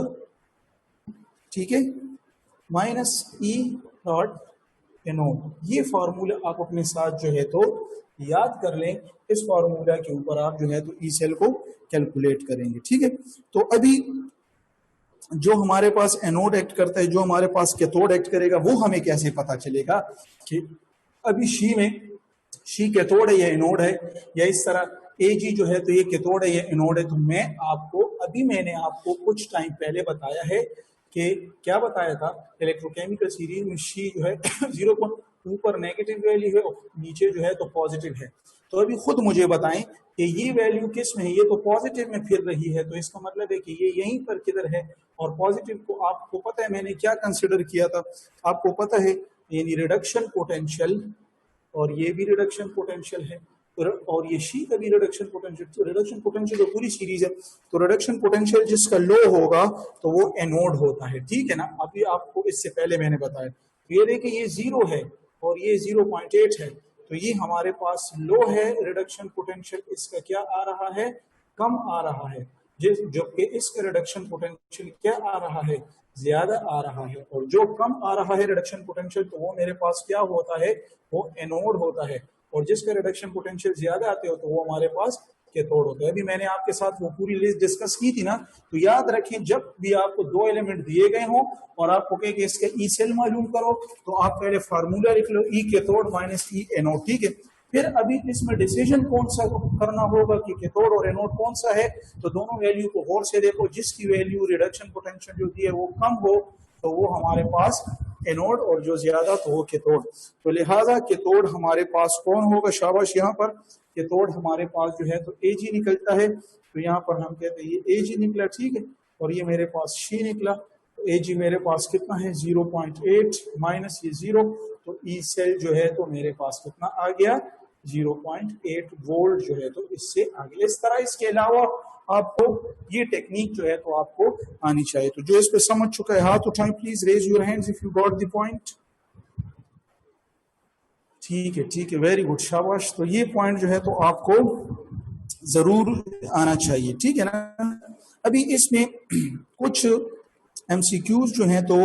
ठीक है, माइनस ई डॉट एनोड। ये फॉर्मूला आप अपने साथ जो है तो याद कर लें। इस फॉर्मूला के ऊपर आप जो है तो ई सेल को कैलकुलेट करेंगे, ठीक है। तो अभी जो हमारे पास एनोड एक्ट करता है, जो हमारे पास कैथोड एक्ट करेगा, वो हमें कैसे पता चलेगा कि अभी शी कैथोड है या एनोड है, या इस तरह एजी जो है तो ये कैथोड है या एनोड है। तो मैंने आपको कुछ टाइम पहले बताया है कि क्या बताया था, इलेक्ट्रोकेमिकल सीरीज में शी जो है 0.2 पर नेगेटिव वैल्यू है और नीचे जो है तो पॉजिटिव है। तो अभी खुद मुझे बताएं कि ये वैल्यू किस में है। ये तो पॉजिटिव में फिर रही है, तो इसका मतलब है कि ये यहीं पर किधर है। और पॉजिटिव को आपको पता है मैंने क्या कंसिडर किया था, आपको पता है, यानी रिडक्शन पोटेंशियल, और ये भी रिडक्शन पोटेंशियल है, और ये शी का भी रिडक्शन पोटेंशियल। तो रिडक्शन पोटेंशियल तो पूरी सीरीज है, तो रिडक्शन पोटेंशियल जिसका लो होगा तो वो एनोड होता है, ठीक है ना। अभी आपको इससे पहले मैंने बताया। तो ये देखिए ये 0 है और ये 0.8 है, तो ये हमारे पास लो है रिडक्शन पोटेंशियल। इसका क्या आ रहा है, कम आ रहा है, जबकि इसका रिडक्शन पोटेंशियल क्या आ रहा है, ज्यादा आ रहा है। और जो कम आ रहा है रिडक्शन पोटेंशियल, तो वो मेरे पास क्या होता है, वो एनोड होता है। और जिसका रिडक्शन पोटेंशियल ज्यादा आते हो तो वो हमारे पास कैथोड होता है। अभी मैंने आपके साथ वो पूरी लिस्ट डिस्कस की थी ना, तो याद रखें जब भी आपको 2 एलिमेंट दिए गए हो और आपको कहे कि इसका ई सेल मालूम करो, तो आप पहले फार्मूला लिख लो, ई कैथोड माइनस ई एनोड, ठीक है। फिर अभी इसमें डिसीजन कौन सा करना होगा कि कैथोड और एनोड कौन सा है, तो दोनों वैल्यू को गौर से देखो। जिसकी वैल्यू रिडक्शन पोटेंशियल जो दी है वो कम हो तो वो हमारे पास एनोड, और जो ज्यादा तो वो कैथोड। तो लिहाजा कैथोड हमारे पास कौन होगा, शाबाश, यहाँ पर कैथोड हमारे पास जो है तो एजी निकलता है। तो यहाँ पर हम कहते हैं ये एजी निकला, ठीक है, और ये मेरे पास शी निकला। तो एजी मेरे पास कितना है, 0.8 माइनस ये 0, तो ई सेल जो है तो मेरे पास कितना आ गया, 0.8 वोल्ट जो है तो इससे आ गया। इस तरह इसके अलावा आपको ये टेक्निक जो है तो आपको आनी चाहिए। तो जो इस पे समझ चुका है हाथ उठाएं please, raise your hands if you got the point. ठीक है, ठीक है, वेरी गुड, शाबाश। तो ये पॉइंट जो है तो आपको जरूर आना चाहिए, ठीक है ना। अभी इसमें कुछ एमसीक्यूज जो हैं तो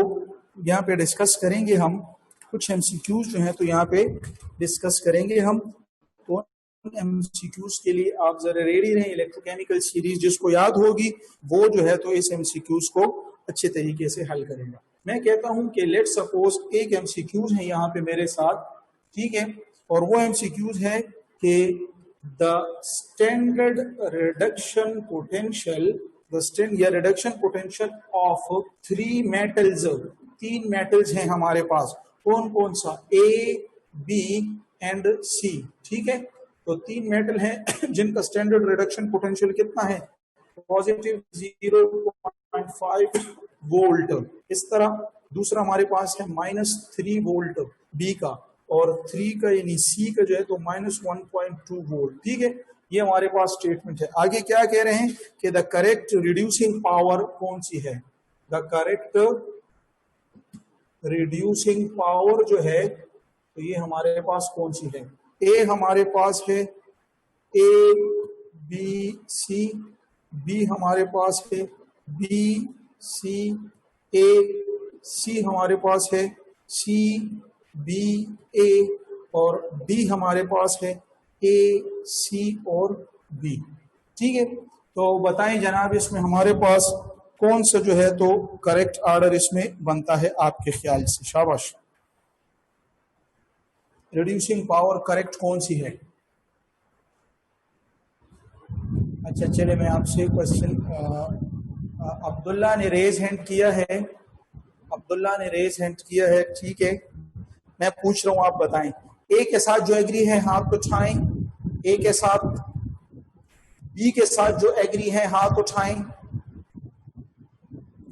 यहाँ पे डिस्कस करेंगे हम, कुछ एमसीक्यूज जो हैं तो यहाँ पे डिस्कस करेंगे हम। तो एमसीक्यूज के लिए आप जरा रेडी रहें। इलेक्ट्रोकेमिकल सीरीज जिसको याद होगी वो जो है तो इस एमसीक्यूज को अच्छे तरीके से हल करेगा। मैं कहता हूं कि लेट सपोज एक एमसीक्यूज है यहाँ पे मेरे साथ, ठीक है, और वो एमसीक्यूज है कि द स्टैंडर्ड रिडक्शन पोटेंशियल, या reduction potential of 3 metals, 3 metals हैं हमारे पास, कौन कौन सा, ए बी एंड सी, ठीक है। तो 3 मेटल हैं जिनका स्टैंडर्ड रिडक्शन पोटेंशियल कितना है, पॉजिटिव 0.5 वोल्ट। इस तरह दूसरा हमारे पास है -3 वोल्ट बी का, और 3 का यानी सी का जो है तो -1.2 वोल्ट, ठीक है। ये हमारे पास स्टेटमेंट है। आगे क्या कह रहे हैं कि द करेक्ट रिड्यूसिंग पावर कौन सी है, द करेक्ट रिड्यूसिंग पावर जो है तो ये हमारे पास कौन सी है, ए हमारे पास है ए बी सी, बी हमारे पास है बी सी ए, सी हमारे पास है सी बी ए, और डी हमारे पास है ए सी और बी, ठीक है। तो बताएं जनाब इसमें हमारे पास कौन सा जो है तो करेक्ट ऑर्डर इसमें बनता है आपके ख्याल से, शाबाश। रिड्यूसिंग पावर करेक्ट कौन सी है? अच्छा चले मैं आपसे क्वेश्चन, अब्दुल्ला ने रेज हैंड किया है, अब्दुल्ला ने रेज हैंड किया है, ठीक है। मैं पूछ रहा हूं आप बताएं, ए के साथ जो एग्री है हाथ उठाएं, ए के साथ, बी के साथ जो एग्री है हाथ उठाएं।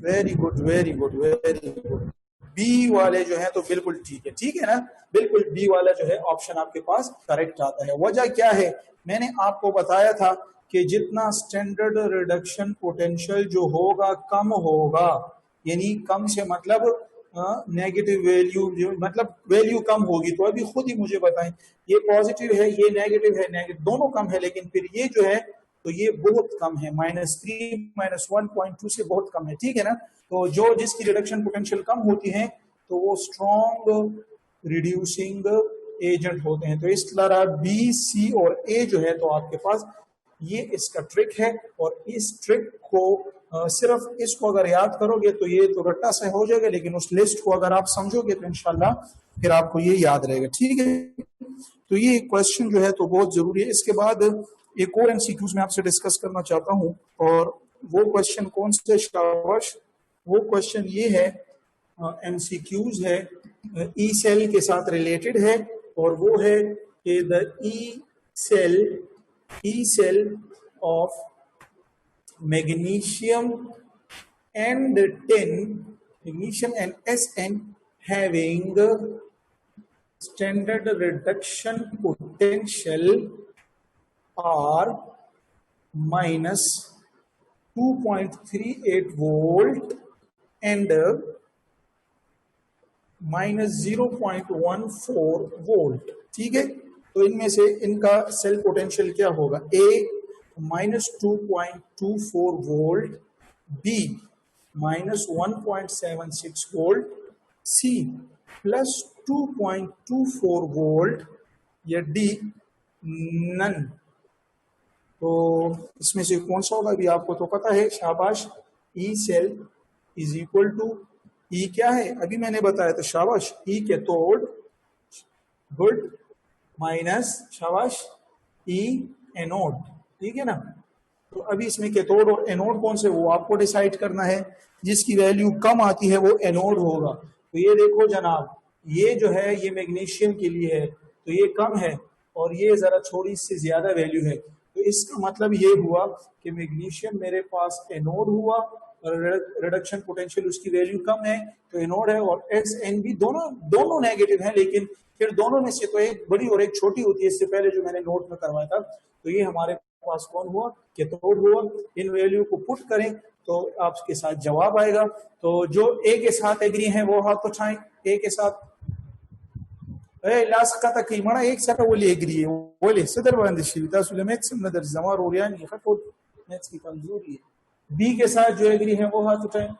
Very good, very good, very good. B वाले जो है तो बिल्कुल ठीक है, ठीक है ना, बिल्कुल बी वाला जो है ऑप्शन आपके पास करेक्ट आता है। वजह क्या है, मैंने आपको बताया था कि जितना स्टैंडर्ड रिडक्शन पोटेंशियल जो होगा कम होगा, यानी कम से मतलब नेगेटिव वैल्यू, मतलब वैल्यू कम होगी। तो अभी खुद ही मुझे बताएं, ये पॉजिटिव है ये नेगेटिव है, नेगेटिव दोनों कम है, लेकिन फिर ये जो है तो ये बहुत कम है, -3 -1.2 से बहुत कम है, ठीक है ना। तो जो जिसकी रिडक्शन पोटेंशियल कम होती है तो वो स्ट्रॉन्ग रिड्यूसिंग एजेंट होते हैं। तो इस तरह बी, सी और ए जो है तो आपके पास ये इसका ट्रिक है, और इस ट्रिक को सिर्फ इसको अगर याद करोगे तो ये तो रट्टा से हो जाएगा, लेकिन उस लिस्ट को अगर आप समझोगे तो इंशाल्लाह फिर आपको ये याद रहेगा, ठीक है। तो ये क्वेश्चन जो है तो बहुत जरूरी है। इसके बाद एक और एमसीक्यूज में आपसे डिस्कस करना चाहता हूं, और वो क्वेश्चन कौन से शाबाश, वो क्वेश्चन ये है, एमसीक्यूज है, ई सेल के साथ रिलेटेड है, और वो है कि the E cell of magnesium and tin, magnesium and SN having standard reduction potential are minus 2.38 volt and minus 0.14 volt, ठीक है। तो इनमें से इनका सेल पोटेंशियल क्या होगा, ए -2.24 वोल्ट, बी -1.76 वोल्ट, सी +2.24 वोल्ट, या डी नन। तो इसमें से कौन सा होगा, अभी आपको तो पता है, शाबाश। E cell is equal to, E क्या है अभी मैंने बताया था, शाबाश, ई कैथोड, गुड, माइनस शाबाश ई एनोड, ठीक है ना। तो अभी इसमें कैथोड और एनोड कौन से, वो आपको डिसाइड करना है। जिसकी वैल्यू कम आती है वो एनोड होगा। तो ये देखो जनाब, ये जो है ये मैग्नीशियम के लिए है, तो ये कम है, और ये जरा थोड़ी सी ज्यादा वैल्यू है। तो इसका मतलब ये हुआ कि मैग्नीशियम मेरे पास एनोड हुआ, और रिडक्शन पोटेंशियल उसकी वैल्यू कम है तो एनोड है, और एस एन भी दोनों नेगेटिव है, लेकिन फिर दोनों में से तो एक बड़ी और एक छोटी होती है। इससे पहले जो मैंने नोट में करवाया था, तो ये हमारे पास कौन हुआ, कैथोड हुआ। इन वैल्यू को पुट करें तो आपके साथ जवाब आएगा। तो जो ए के साथ एग्री है वो हाथ उठाएं, ए के साथ लास्ट का तक मना एक साथ वो एग्री है, बोले सदर बंदिशिता सुलेमेक्स नदर जमा रोरियान ये खटोल मैथ्स की कमजोरी है। बी के साथ जो एग्री है वो हाथ उठाएं,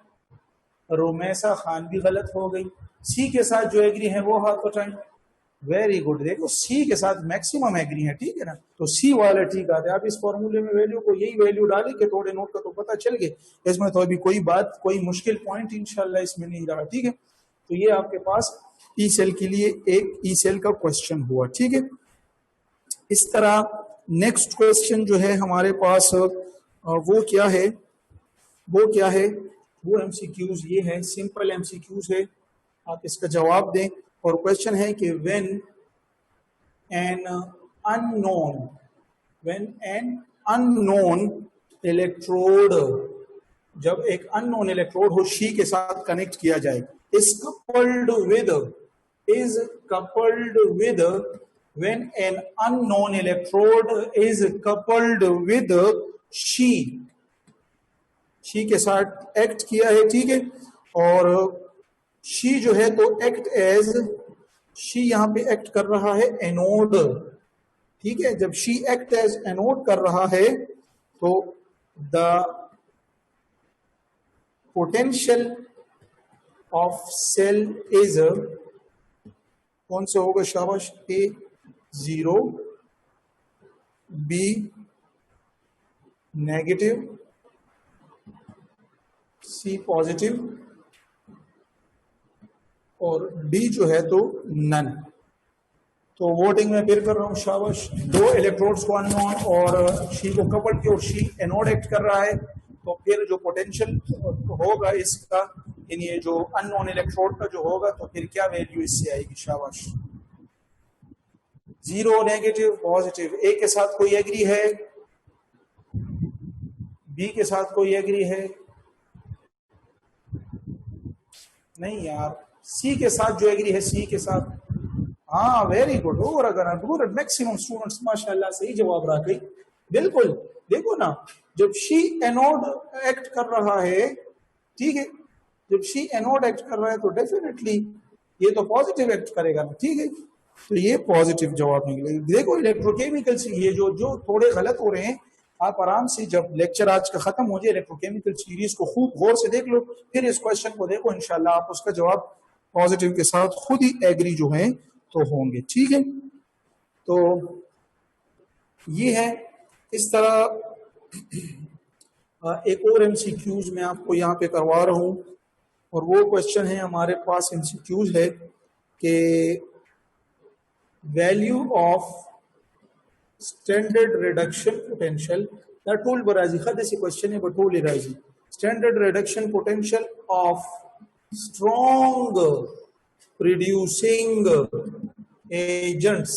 रोमेसा खान भी गलत हो गई। सी के साथ जो एग्री है वो हाथ उठाएं, वेरी गुड। देखो सी के साथ मैक्सिमम एग्री है, ठीक है ना, तो सी वाला ठीक आता है। आप इस फॉर्मूले में वैल्यू को यही वैल्यू डालें कि थोड़े नोट का तो पता चल गया। इसमें तो अभी कोई मुश्किल पॉइंट इंशाल्लाह इसमें नहीं रहा, ठीक है। तो ये आपके पास ई सेल के लिए एक ई सेल का क्वेश्चन हुआ, ठीक है। इस तरह नेक्स्ट क्वेश्चन जो है हमारे पास वो क्या है, वो एमसीक्यूज ये है, सिंपल एमसीक्यूज है, आप इसका जवाब दें। और क्वेश्चन है कि व्हेन एन अननोन इलेक्ट्रोड, जब एक अननोन इलेक्ट्रोड हो शी के साथ कनेक्ट किया जाए, is coupled with when an unknown electrode is coupled with she के साथ एक्ट किया है, ठीक है। और शी जो है तो एक्ट एज, शी यहां पे एक्ट कर रहा है एनोड, ठीक है। जब शी एक्ट एज एनोड कर रहा है तो the potential of cell is कौन से होगा, शाबाश, A 0, B negative, C positive, और डी जो है तो नन। तो वोटिंग में फिर कर रहा हूं, शाबाश। दो इलेक्ट्रोड्स को अननोन और शी को कपल की, और शी एनोड एक्ट कर रहा है, तो फिर जो पोटेंशियल होगा इसका, इन ये जो अननोन इलेक्ट्रोड का जो होगा, तो फिर क्या वैल्यू इससे आएगी, शाबाश। 0 नेगेटिव पॉजिटिव। ए के साथ कोई एग्री है, बी के साथ कोई एग्री है, नहीं यार। सी के साथ जो एग्री है, सी के साथ, हाँ वेरी गुड, और अगर मैक्सिमम स्टूडेंट्स माशाल्लाह सही जवाब रहा गई, बिल्कुल। देखो ना, जब शी एनोड एक्ट कर रहा है, ठीक है, जब शी एनोड एक्ट कर रहा है तो डेफिनेटली ये तो पॉजिटिव एक्ट करेगा ना, ठीक है। तो ये पॉजिटिव जवाब निकलेगा। देखो इलेक्ट्रोकेमिकल से ये जो थोड़े गलत हो रहे हैं, आप आराम से जब लेक्चर आज का खत्म हो जाए इलेक्ट्रोकेमिकल सीरीज को खूब गौर से देख लो, फिर इस क्वेश्चन को देखो, इंशाल्लाह आप उसका जवाब पॉजिटिव के साथ खुद ही एग्री जो है तो होंगे। ठीक है, तो ये है इस तरह एक और एमसीक्यूज मैं आपको यहाँ पे करवा रहा हूँ, और वो क्वेश्चन है हमारे पास एमसीक्यूज है कि value of standard reduction potential टूल बराजी खद से क्वेश्चन है बटूल राजी standard reduction potential of strong reducing agents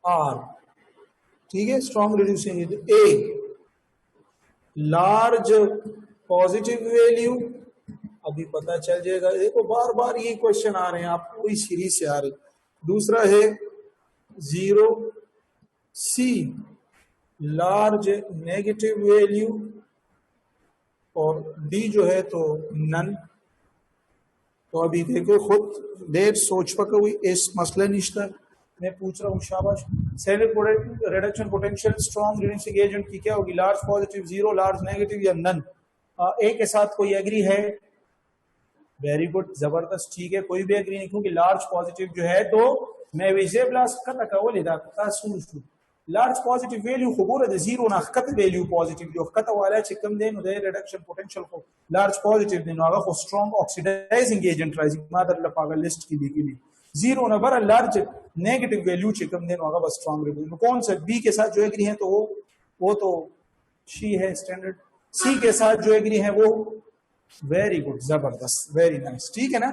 are, ठीक है, strong reducing agent a large positive value, अभी पता चल जाएगा, देखो बार बार ये क्वेश्चन आ रहे हैं आपको इस सीरीज से आ रहे। दूसरा है 0 सी लार्ज नेगेटिव वैल्यू, और डी जो है तो नन। तो अभी देखो खुद देर सोच पका हुई इस मसले निश्ता मैं पूछ रहा हूँ, शाबाश। Standard reduction potential strong reducing agent की क्या होगी, लार्ज पॉजिटिव, 0 लार्ज नेगेटिव या नन। ए के साथ कोई एग्री है, वेरी गुड, जबरदस्त, ठीक है, कोई भी एग्री नहीं, क्योंकि लार्ज पॉजिटिव जो है तो मैं विजय ब्लास कता का वलिदा का सुन लार्ज पॉजिटिव वैल्यू खबर है 0 ना खत वैल्यू पॉजिटिव जो खत वाला चिकम देन उदय रिडक्शन पोटेंशियल को लार्ज पॉजिटिव देन आगा को स्ट्रांग ऑक्सीडाइजिंग एजेंट राइजिंग मादर लपागा लिस्ट की दी 0 ना बर लार्ज नेगेटिव वैल्यू चिकम देन आगा बस स्ट्रांग रिड्यूस। कौन सा बी के साथ जो एग्री है तो वो तो शी है स्टैंडर्ड, सी के साथ जो एग्री है वो वेरी गुड, जबरदस्त, वेरी नाइस, ठीक है ना,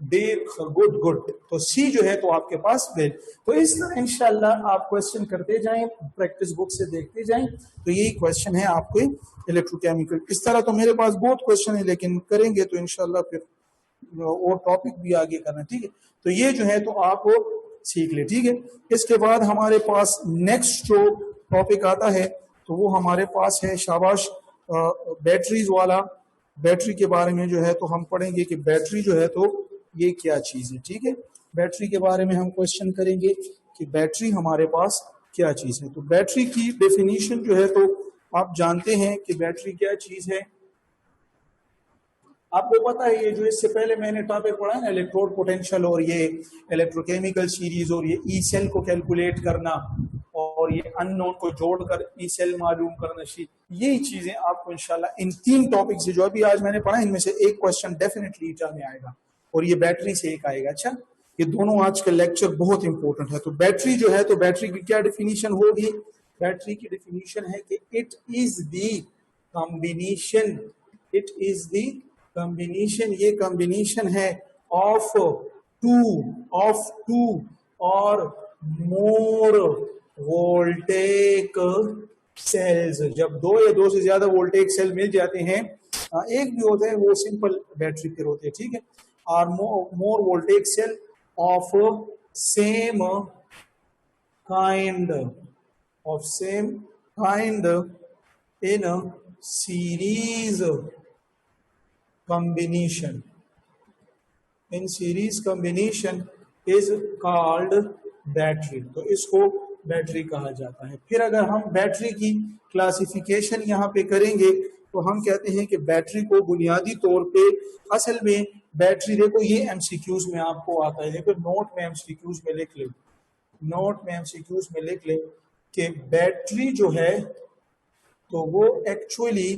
देर गुड गुड। तो सी जो है तो आपके पास वेल। तो इस तरह इंशाल्लाह आप क्वेश्चन करते जाएं, प्रैक्टिस बुक से देखते जाएं। तो यही क्वेश्चन है आपको इलेक्ट्रोकेमिकल। इस तरह तो मेरे पास बहुत क्वेश्चन है, लेकिन करेंगे तो इंशाल्लाह फिर और टॉपिक भी आगे करना, ठीक है। तो ये जो है तो आप सीख ले, ठीक है। इसके बाद हमारे पास नेक्स्ट जो टॉपिक आता है तो वो हमारे पास है शाबाश बैटरीज वाला। बैटरी के बारे में जो है तो हम पढ़ेंगे कि बैटरी जो है तो ये क्या चीज है, ठीक है। बैटरी के बारे में हम क्वेश्चन करेंगे कि बैटरी हमारे पास क्या चीज है। तो बैटरी की डेफिनेशन जो है तो आप जानते हैं कि बैटरी क्या चीज है, आपको पता है। ये जो इससे पहले मैंने टॉपिक पढ़ा है इलेक्ट्रोड पोटेंशियल और ये इलेक्ट्रोकेमिकल सीरीज और ये ई सेल को कैलकुलेट करना और ये अननोन को जोड़कर ई सेल मालूम करना, यही चीजें आपको इंशाल्लाह इन 3 टॉपिक से जो अभी आज मैंने पढ़ा इनमें से एक क्वेश्चन डेफिनेटली ईटा में आएगा और ये बैटरी से एक आएगा। अच्छा, ये दोनों आज का लेक्चर बहुत इंपॉर्टेंट है। तो बैटरी जो है तो बैटरी की क्या डेफिनेशन होगी, बैटरी की डेफिनेशन है कि it is the combination, it is the combination, ये कॉम्बिनेशन है ऑफ टू और मोर वोल्टेक सेल्स। जब 2 या 2 से ज्यादा वोल्टेक सेल मिल जाते हैं, एक भी होता है वो सिंपल बैटरी फिर होते हैं, ठीक है। और more voltaic cell of same kind in series combination, in series combination is called battery। तो इसको बैटरी कहा जाता है। फिर अगर हम बैटरी की क्लासिफिकेशन यहाँ पे करेंगे तो हम कहते हैं कि बैटरी को बुनियादी तौर पे असल में बैटरी, देखो ये एमसीक्यूज में आपको आता है, देखो नोट में एमसीक्यूज में लिख ले, नोट में एमसीक्यूज में लिख ले कि बैटरी जो है तो वो एक्चुअली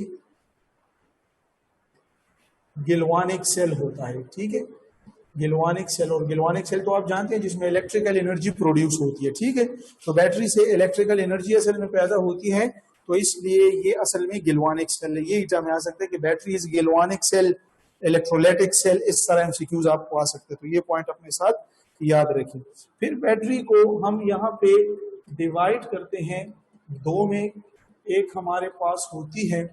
गिलवानिक सेल होता है, ठीक है। गिलवानिक सेल, और गिलवानिक सेल तो आप जानते हैं जिसमें इलेक्ट्रिकल एनर्जी प्रोड्यूस होती है, ठीक है। तो बैटरी से इलेक्ट्रिकल एनर्जी असल में पैदा होती है, तो इसलिए ये असल में गिलवानिक सेल है। ये इटा में आ सकते हैं कि battery is galvanic cell, electrolytic cell, इस तरह एमसीक्यूज आपको आ सकते हैं। तो ये पॉइंट अपने साथ याद रखें। फिर बैटरी को हम यहाँ पे डिवाइड करते हैं 2 में। एक हमारे पास होती है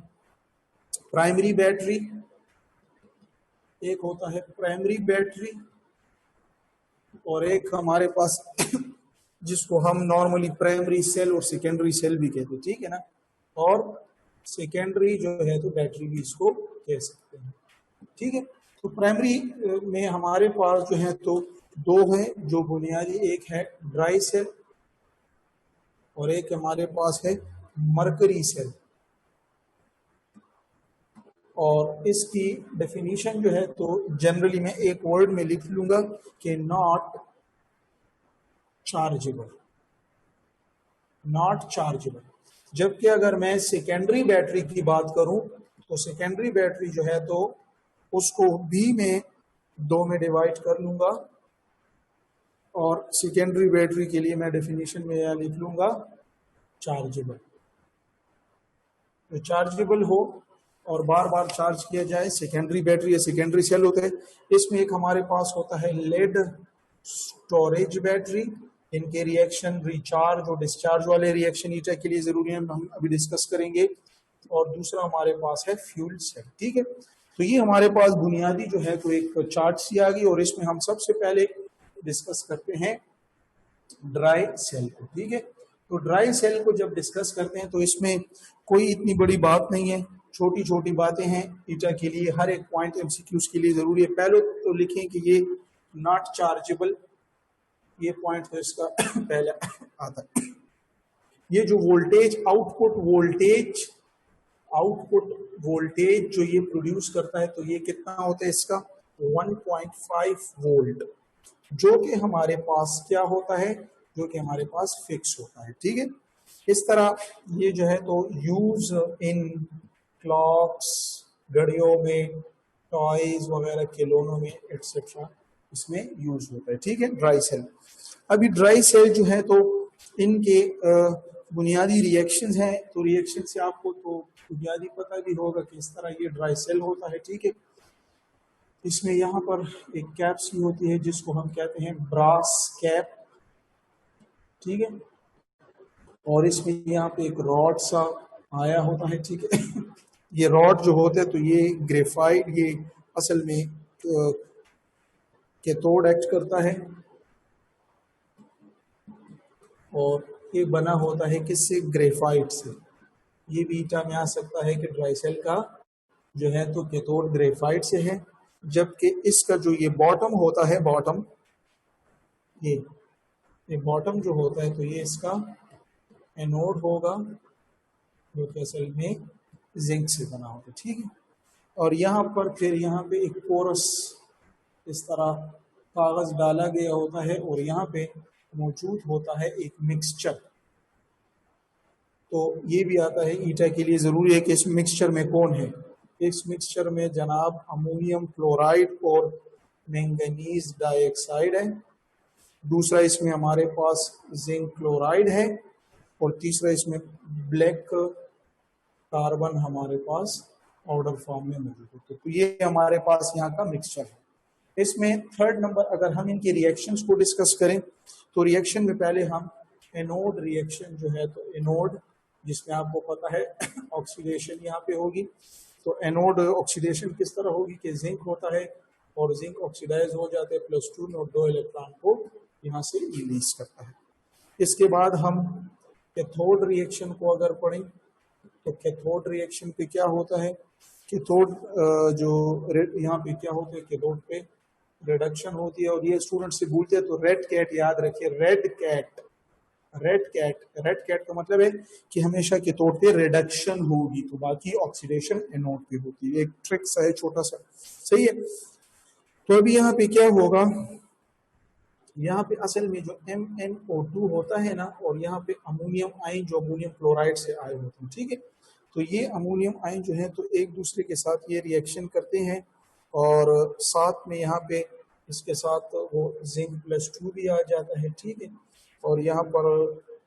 प्राइमरी बैटरी, एक होता है प्राइमरी बैटरी, और एक हमारे पास जिसको हम नॉर्मली प्राइमरी सेल और सेकेंडरी सेल भी कहते हैं, ठीक है ना। और सेकेंडरी जो है तो बैटरी भी इसको कह सकते हैं, ठीक है। तो प्राइमरी में हमारे पास जो है तो 2 है जो बुनियादी, एक है ड्राई सेल और एक हमारे पास है मरकरी सेल। और इसकी डेफिनेशन जो है तो जनरली मैं एक वर्ड में लिख लूंगा कि नॉट चार्जेबल, नॉट चार्जेबल। जबकि अगर मैं सेकेंडरी बैटरी की बात करूं तो सेकेंडरी बैटरी जो है तो उसको भी मैं दो में डिवाइड कर लूंगा, और सेकेंडरी बैटरी के लिए मैं डेफिनेशन में यह लिख लूंगा चार्जेबल। तो चार्जेबल हो और बार बार चार्ज किया जाए, सेकेंडरी बैटरी या सेकेंडरी सेल होते हैं। इसमें एक हमारे पास होता है लेड स्टोरेज बैटरी, इनके रिएक्शन रिचार्ज और डिस्चार्ज वाले रिएक्शन ईटा के लिए जरूरी है, हम अभी डिस्कस करेंगे। और दूसरा हमारे पास है फ्यूल सेल। ठीक है, तो ये हमारे पास बुनियादी जो है तो एक चार्ट सी आ गई, और इसमें हम सबसे पहले डिस्कस करते हैं ड्राई सेल को। ठीक है, तो ड्राई सेल को जब डिस्कस करते हैं तो इसमें कोई इतनी बड़ी बात नहीं है, छोटी छोटी बातें हैं ईटा के लिए, हर एक पॉइंट एमसीक्यूज के लिए जरूरी है। पहले तो लिखें कि ये नॉट चार्जेबल, ये पॉइंट तो इसका पहले आता है। ये जो वोल्टेज आउटपुट वोल्टेज जो ये प्रोड्यूस करता है तो ये कितना होता है इसका 1.5 वोल्ट, जो कि हमारे पास क्या होता है, जो कि हमारे पास फिक्स होता है। ठीक है, इस तरह ये जो है तो यूज इन क्लॉक्स, घड़ियों में, टॉयज वगैरह, खिलौनों में एक्सेट्रा इसमें यूज होता है। ठीक है, ड्राई सेल। अभी ड्राई सेल जो है तो इनके बुनियादी रिएक्शंस हैं, तो रिएक्शन से आपको तो बुनियादी पता भी होगा कि इस तरह ये ड्राई सेल होता है। ठीक है, इसमें यहाँ पर एक कैप सी होती है जिसको हम कहते हैं ब्रास कैप। ठीक है, और इसमें यहाँ पे एक रॉड सा आया होता है। ठीक है, ये रॉड जो होते हैं तो ये ग्रेफाइट, ये असल में कैथोड एक्ट करता है, और ये बना होता है किससे, ग्रेफाइट से। ये भी ईटा में आ सकता है कि ड्राई सेल का जो है तो कैथोड ग्रेफाइट से है, जबकि इसका जो ये बॉटम होता है, बॉटम ये बॉटम जो होता है तो ये इसका एनोड होगा, जो कि असल में जिंक से बना होता है। ठीक है, और यहाँ पर फिर यहाँ पे एक पोरस इस तरह कागज डाला गया होता है, और यहाँ पे मौजूद होता है एक मिक्सचर। तो ये भी आता है ईटा के लिए जरूरी है कि इस मिक्सचर में कौन है। इस मिक्सचर में जनाब अमोनियम क्लोराइड और मैंगनीज डाइऑक्साइड है, दूसरा इसमें हमारे पास जिंक क्लोराइड है, और तीसरा इसमें ब्लैक कार्बन हमारे पास पाउडर फॉर्म में मौजूद होते हैं। तो ये हमारे पास यहाँ का मिक्सचर है। इसमें थर्ड नंबर अगर हम इनके रिएक्शंस को डिस्कस करें तो रिएक्शन में पहले हम एनोड रिएक्शन जो है तो एनोड, जिसमें आपको पता है ऑक्सीडेशन यहाँ पे होगी। तो एनोड ऑक्सीडेशन किस तरह होगी कि जिंक होता है और जिंक ऑक्सीडाइज हो जाते हैं, +2 में, और 2 इलेक्ट्रॉन को यहाँ से रिलीज करता है। इसके बाद हम कैथोड रिएक्शन को अगर पढ़ें तो कैथोड रिएक्शन पे क्या होता है, कैथोड जो यहाँ पे क्या होता है, कैथोड पे रिडक्शन होती है। और ये स्टूडेंट से भूलते हैं तो रेड कैट याद रखिए, रेड कैट का मतलब है कि हमेशा कैथोड पे रिडक्शन होगी, तो बाकी ऑक्सीडेशन एनोड पे होती है। एक ट्रिक सा है छोटा सा, सही है। तो अभी यहाँ पे क्या होगा, यहाँ पे असल में जो MnO2 होता है ना, और यहाँ पे अमोनियम आयन जो अमोनियम क्लोराइड से आए होते हैं। ठीक है, तो ये अमोनियम आयन जो है तो एक दूसरे के साथ ये रिएक्शन करते हैं, और साथ में यहाँ पे इसके साथ वो जिंक +2 भी आ जाता है। ठीक है, और यहाँ पर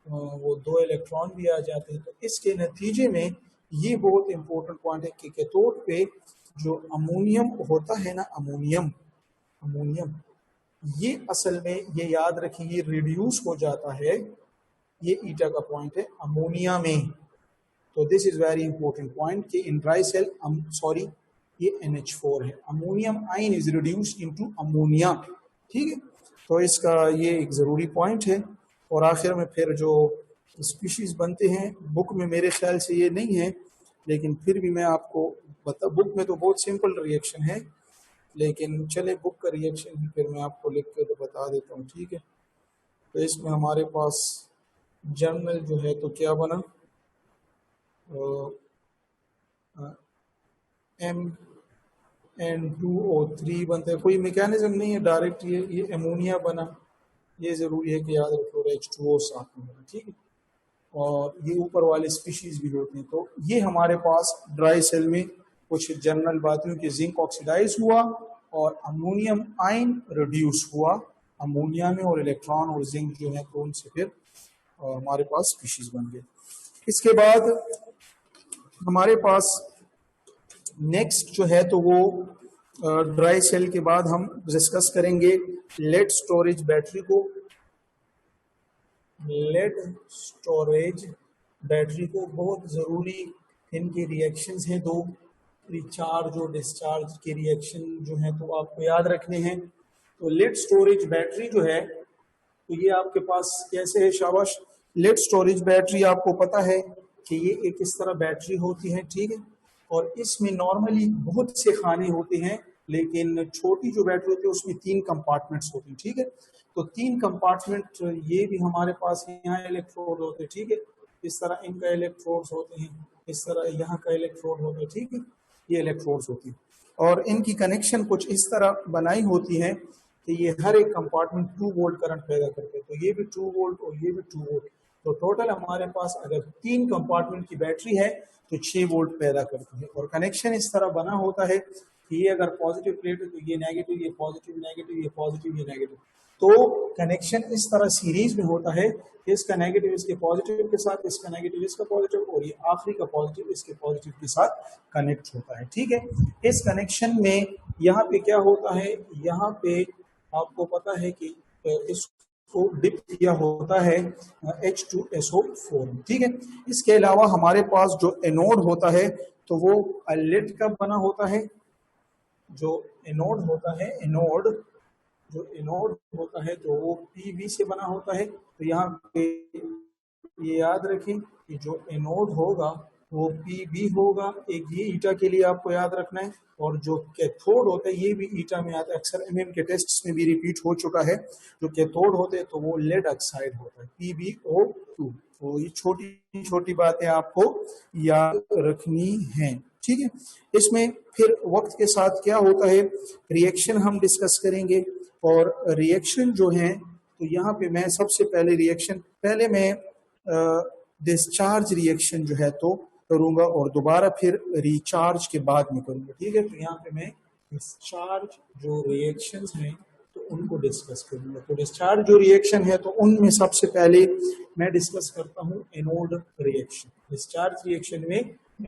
वो 2 इलेक्ट्रॉन भी आ जाते हैं। तो इसके नतीजे में ये बहुत इंपॉर्टेंट पॉइंट है कि कैथोड पे जो अमोनियम होता है ना, अमोनियम ये असल में, ये याद रखिए, ये रिड्यूस हो जाता है, ये ईटा का पॉइंट है, अमोनिया में। तो this is very important point कि इन ड्राई सेल, सॉरी ये NH4 है, ammonium ion is reduced into ammonia. ठीक है, तो इसका ये एक जरूरी पॉइंट है। और आखिर में फिर जो स्पीशीज बनते हैं, बुक में मेरे ख्याल से ये नहीं है, लेकिन फिर भी मैं आपको बता, बुक में तो बहुत सिंपल रिएक्शन है, लेकिन चले बुक का रिएक्शन ही फिर मैं आपको लिख के तो बता देता हूँ। ठीक है, तो इसमें हमारे पास जर्नल जो है तो क्या बना, MnO3 बनता है, कोई मैकेनिज्म नहीं है, डायरेक्ट ये अमोनिया बना, ये ज़रूरी है कि याद रखो, H2O साथ में बना, ठीक है। और ये ऊपर वाले स्पीशीज भी होते हैं। तो ये हमारे पास ड्राई सेल में कुछ जनरल बातें कि जिंक ऑक्सीडाइज हुआ और अमोनियम आयन रिड्यूस हुआ अमोनिया में, और इलेक्ट्रॉन और जिंक जो है तो उनसे फिर हमारे पास स्पीशीज बन गए। इसके बाद हमारे पास नेक्स्ट जो है तो वो ड्राई सेल के बाद हम डिस्कस करेंगे लेड स्टोरेज बैटरी को। लेड स्टोरेज बैटरी को बहुत ज़रूरी इनके रिएक्शंस हैं दो, रिचार्ज और डिस्चार्ज के रिएक्शन जो है तो आपको याद रखने हैं। तो लेड स्टोरेज बैटरी जो है तो ये आपके पास कैसे है, शाबाश। लेड स्टोरेज बैटरी आपको पता है कि ये एक इस तरह बैटरी होती है, ठीक है, और इसमें नॉर्मली बहुत से खाने होते हैं, लेकिन छोटी जो बैटरी होती है उसमें 3 कंपार्टमेंट्स होते हैं, ठीक है। तो 3 कंपार्टमेंट ये भी हमारे पास यहाँ इलेक्ट्रोड होते हैं, ठीक है, इस तरह इनका इलेक्ट्रोड्स होते हैं, इस तरह यहाँ का इलेक्ट्रोड होता है, ठीक है, ये इलेक्ट्रोड्स होती है। और इनकी कनेक्शन कुछ इस तरह बनाई होती है कि ये हर एक कंपार्टमेंट 2 वोल्ट करंट पैदा करते हैं, तो ये भी 2 वोल्ट और ये भी 2 वोल्ट। तो टोटल हमारे पास अगर 3 कंपार्टमेंट की बैटरी है तो 6 वोल्ट पैदा करती है। और कनेक्शन इस तरह बना होता है कि ये अगर पॉजिटिव प्लेट है तो ये नेगेटिव, ये पॉजिटिव नेगेटिव, ये पॉजिटिव, ये नेगेटिव। तो कनेक्शन इस तरह सीरीज में होता है कि इसका नेगेटिव इसके पॉजिटिव के साथ, इसका नेगेटिव इसका पॉजिटिव, और ये आखिरी का पॉजिटिव इसके पॉजिटिव के साथ कनेक्ट होता है, ठीक है। इस कनेक्शन में यहाँ पे क्या होता है, यहाँ पे आपको पता है कि इसको डिप किया होता है H2SO4, ठीक है। इसके अलावा हमारे पास जो एनोड होता है तो वो लेड का बना होता है। जो एनोड होता है, जो एनोड होता है तो वो PB से बना होता है। तो यहाँ पे ये याद रखें कि जो एनोड होगा वो PB होगा, एक ये ईटा के लिए आपको याद रखना है, और जो कैथोड होता है ये भी ईटा में आता है, अक्सर MM के टेस्ट्स में भी रिपीट हो चुका है। जो कैथोड होते हैं तो वो लेड ऑक्साइड होता है, PbO2। तो ये छोटी छोटी बातें आपको याद रखनी है, ठीक है। इसमें फिर वक्त के साथ क्या होता है, रिएक्शन हम डिस्कस करेंगे। और रिएक्शन जो है तो यहाँ पे मैं सबसे पहले मैं डिस्चार्ज रिएक्शन जो है तो करूंगा, और दोबारा फिर रिचार्ज के बाद में करूंगा, ठीक है। तो यहाँ पे मैं डिस्चार्ज जो रिएक्शंस हैं तो उनको डिस्कस करूंगा। तो डिस्चार्ज जो रिएक्शन है तो उनमें सबसे पहले मैं डिस्कस करता हूँ एनोड रिएक्शन। डिस्चार्ज रिएक्शन में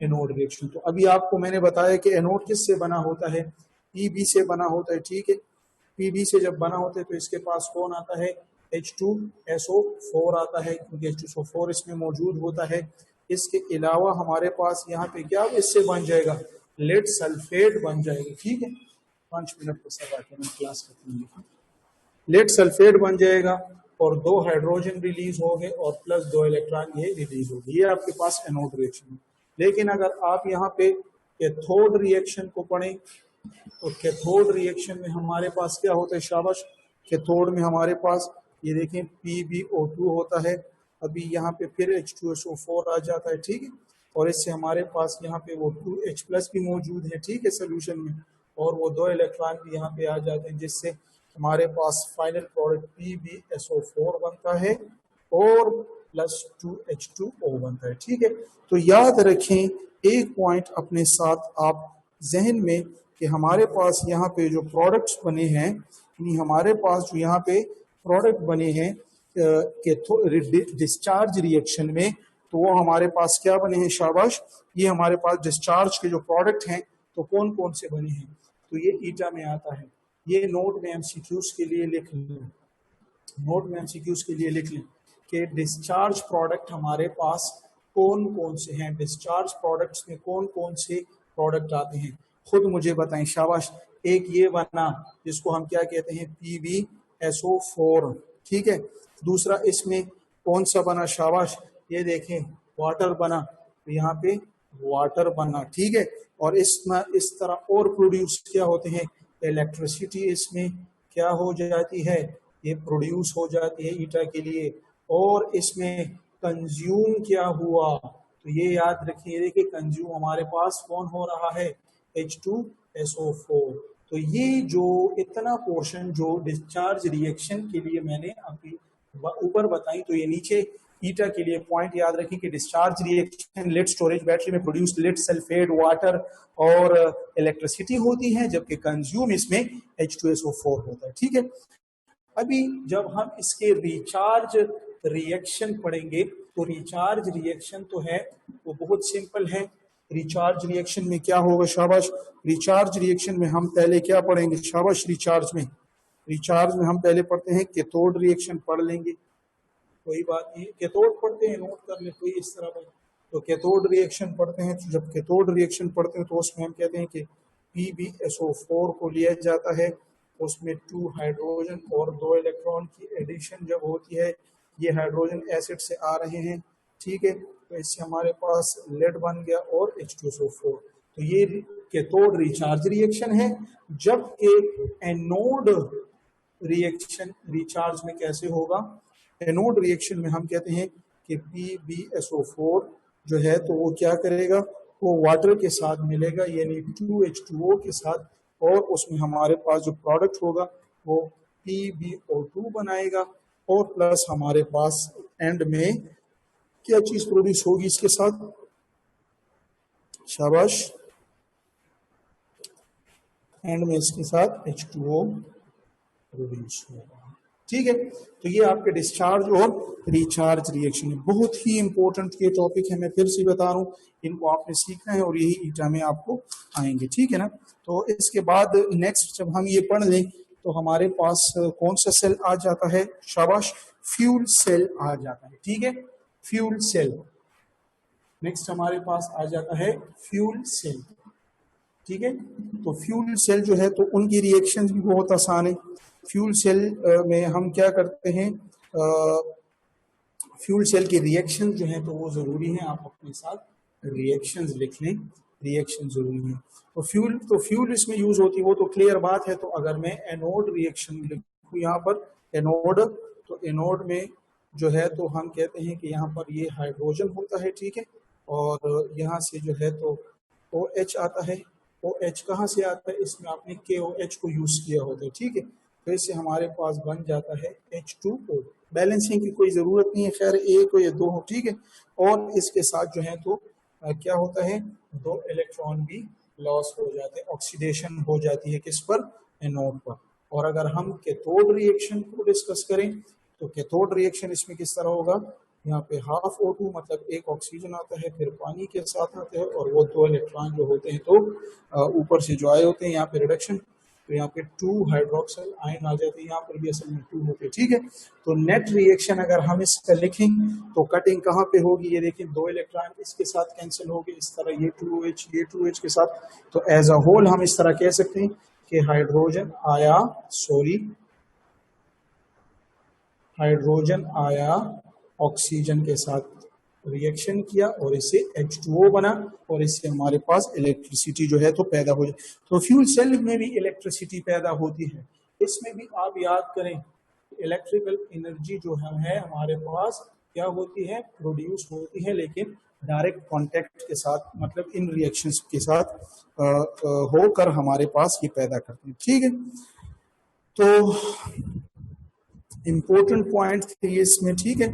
एनोड रिएक्शन, तो अभी आपको मैंने बताया कि एनोड किससे बना होता है, PB से बना होता है, ठीक है। PB से जब बना होता है तो इसके पास कौन आता है, H2SO4 आता है, क्योंकि H2SO4 इसमें मौजूद होता है। इसके अलावा हमारे पास यहाँ पे क्या इससे बन जाएगा, लेड सल्फेट बन जाएगा, ठीक है। 5 मिनट को सब आके मैं क्लास खत्म लिखूँ। लेड सल्फेट बन जाएगा और 2 हाइड्रोजन रिलीज हो गए और प्लस 2 इलेक्ट्रॉन ये रिलीज हो गए, ये आपके पास एनोड रिएक्शन है। लेकिन अगर आप यहाँ पे कैथोड रिएक्शन को पढ़ें तो कैथोड रिएक्शन में हमारे पास क्या होता है, शाबाश। कैथोड में हमारे पास ये देखें PbO2 होता है, अभी यहाँ पे फिर H2SO4 आ जाता है, ठीक है। और इससे हमारे पास यहाँ पे वो 2H+ भी मौजूद है, ठीक है, सोल्यूशन में, और वो 2 इलेक्ट्रॉन भी यहाँ पे आ जाते हैं, जिससे हमारे पास फाइनल प्रोडक्ट PbSO4 बनता है और प्लस 2H2O बनता है, ठीक है। तो याद रखें एक पॉइंट अपने साथ आप जहन में कि हमारे पास यहाँ पे जो प्रोडक्ट्स बने हैं, हमारे पास जो यहाँ पे प्रोडक्ट बने हैं डिस्चार्ज रिएक्शन में, तो वो हमारे पास क्या बने हैं, शाबाश। ये हमारे पास डिस्चार्ज के जो प्रोडक्ट हैं तो कौन कौन से बने हैं, तो ये ईटा में आता है। ये नोट में MCQs के लिए लिख लें, नोट में MCQs के लिए लिख लें कि डिस्चार्ज प्रोडक्ट हमारे पास कौन कौन से हैं, डिस्चार्ज प्रोडक्ट्स में कौन कौन से प्रोडक्ट आते हैं, खुद मुझे बताएं, शाबाश। एक ये बना जिसको हम क्या कहते हैं, PbSO4, ठीक है। दूसरा इसमें कौन सा बना, शाबाश, ये देखें वाटर बना, तो यहाँ पे वाटर बना, ठीक है। और इसमें इस तरह और प्रोड्यूस क्या होते हैं, इलेक्ट्रिसिटी इसमें क्या हो जाती है, ये प्रोड्यूस हो जाती है ईटा के लिए। और इसमें कंज्यूम क्या हुआ, तो ये याद रखिए, देखिए कंज्यूम हमारे पास कौन हो रहा है, H2SO4। तो ये जो इतना पोर्शन जो डिस्चार्ज रिएक्शन के लिए मैंने अभी ऊपर बताई, तो ये नीचे ईटा के लिए पॉइंट याद रखिए कि discharge reaction lead storage battery में प्रोड्यूस लेड सल्फेट वाटर और इलेक्ट्रिसिटी होती है, जबकि कंज्यूम इसमें H2SO4 होता है। ठीक है, अभी जब हम इसके रिचार्ज रिएक्शन पढ़ेंगे तो रिचार्ज रिएक्शन तो है वो बहुत सिंपल है। रिचार्ज रिएक्शन में क्या होगा, शाबाश, रिचार्ज रिएक्शन में हम पहले क्या पढ़ेंगे, शाबाश, रिचार्ज में हम पहले पढ़ते हैं कैथोड रिएक्शन पढ़ लेंगे, कोई बात नहीं, कैथोड पढ़ते हैं, नोट कर ले कोई इस तरह पर। तो कैथोड रिएक्शन पढ़ते हैं, तो जब कैथोड रिएक्शन पढ़ते हैं तो उसमें हम कहते हैं कि PbSO4 को लिया जाता है, उसमें 2 हाइड्रोजन और 2 इलेक्ट्रॉन की एडिशन जब होती है, ये हाइड्रोजन एसिड से आ रहे हैं, ठीक है, तो इससे हमारे पास लेड बन गया और H2SO4। तो ये कैथोड रिचार्ज रिएक्शन है। जबकि एनोड रिएक्शन रिचार्ज में कैसे होगा, एनोड रिएक्शन में हम कहते हैं कि PbSO4 जो है तो वो क्या करेगा, वो वाटर के साथ मिलेगा, यानी 2H2O के साथ, और उसमें हमारे पास जो प्रोडक्ट होगा वो PbO2 बनाएगा, और प्लस हमारे पास एंड में क्या चीज प्रोड्यूस होगी इसके साथ, शाबाश, एंड में इसके साथ H2O प्रोड्यूस होगा। ठीक है, तो ये आपके डिस्चार्ज और रिचार्ज रिएक्शन है, बहुत ही इंपॉर्टेंट ये टॉपिक है, मैं फिर से बता रहा हूँ, इनको आपने सीखना है और यही ईटा में आपको आएंगे। ठीक है ना, तो इसके बाद नेक्स्ट जब हम ये पढ़ लें तो हमारे पास कौन सा सेल आ जाता है, शाबाश, फ्यूल सेल आ जाता है। ठीक है, फ्यूल सेल, नेक्स्ट हमारे पास आ जाता है फ्यूल सेल। ठीक है, तो फ्यूल सेल जो है तो उनकी रिएक्शन भी बहुत आसान है। फ्यूल सेल में हम क्या करते हैं, फ्यूल सेल के रिएक्शन जो है तो वो जरूरी है, आप अपने साथ रिएक्शंस लिख लें, रिएक्शन जरूरी है। तो फ्यूल इसमें यूज होती है वो तो क्लियर बात है। तो अगर मैं एनोड रिएक्शन लिखूं यहाँ पर, एनोड, तो एनोड में जो है तो हम कहते हैं कि यहाँ पर ये हाइड्रोजन होता है, ठीक है, और यहाँ से जो है तो OH आता है। OH कहाँ से आता है, इसमें आपने KOH को यूज किया होता है, ठीक है, तो इससे हमारे पास बन जाता है H2O। बैलेंसिंग की कोई जरूरत नहीं है, खैर एक हो या दो हो, ठीक है, और इसके साथ जो है तो क्या होता है, 2 इलेक्ट्रॉन भी लॉस हो जाते हैं, ऑक्सीडेशन हो जाती है किस पर, एनोड पर। और अगर हम कैथोड रिएक्शन को डिस्कस करें तो कैथोड रिएक्शन इसमें किस तरह होगा, यहाँ पे हाफ O2 मतलब एक ऑक्सीजन आता है, फिर पानी के साथ आता है, और वो 2 इलेक्ट्रॉन जो होते हैं तो ऊपर से जो आए होते हैं यहाँ पे रिडक्शन, तो यहाँ पे 2 हाइड्रोक्सिल आयन आ जाते हैं, यहाँ पर भी असल में 2 होते हैं। ठीक है, तो नेट रिएक्शन अगर हम इसका लिखें तो कटिंग कहाँ पे होगी, ये देखिए 2 इलेक्ट्रॉन इसके साथ कैंसिल हो गए, इस तरह ये 2H के साथ, तो एज अ होल हम इस तरह कह सकते हैं कि हाइड्रोजन आया ऑक्सीजन के साथ रिएक्शन किया और इससे H2O बना, और इससे हमारे पास इलेक्ट्रिसिटी जो है तो पैदा हो जाए। तो फ्यूल सेल में भी इलेक्ट्रिसिटी पैदा होती है। इसमें भी आप याद करें इलेक्ट्रिकल एनर्जी जो है हमारे पास क्या होती है, प्रोड्यूस होती है, लेकिन डायरेक्ट कांटेक्ट के साथ, मतलब इन रिएक्शंस के साथ होकर हमारे पास ये पैदा करते हैं। ठीक है, तो इम्पोर्टेंट पॉइंट थे इसमें। ठीक है,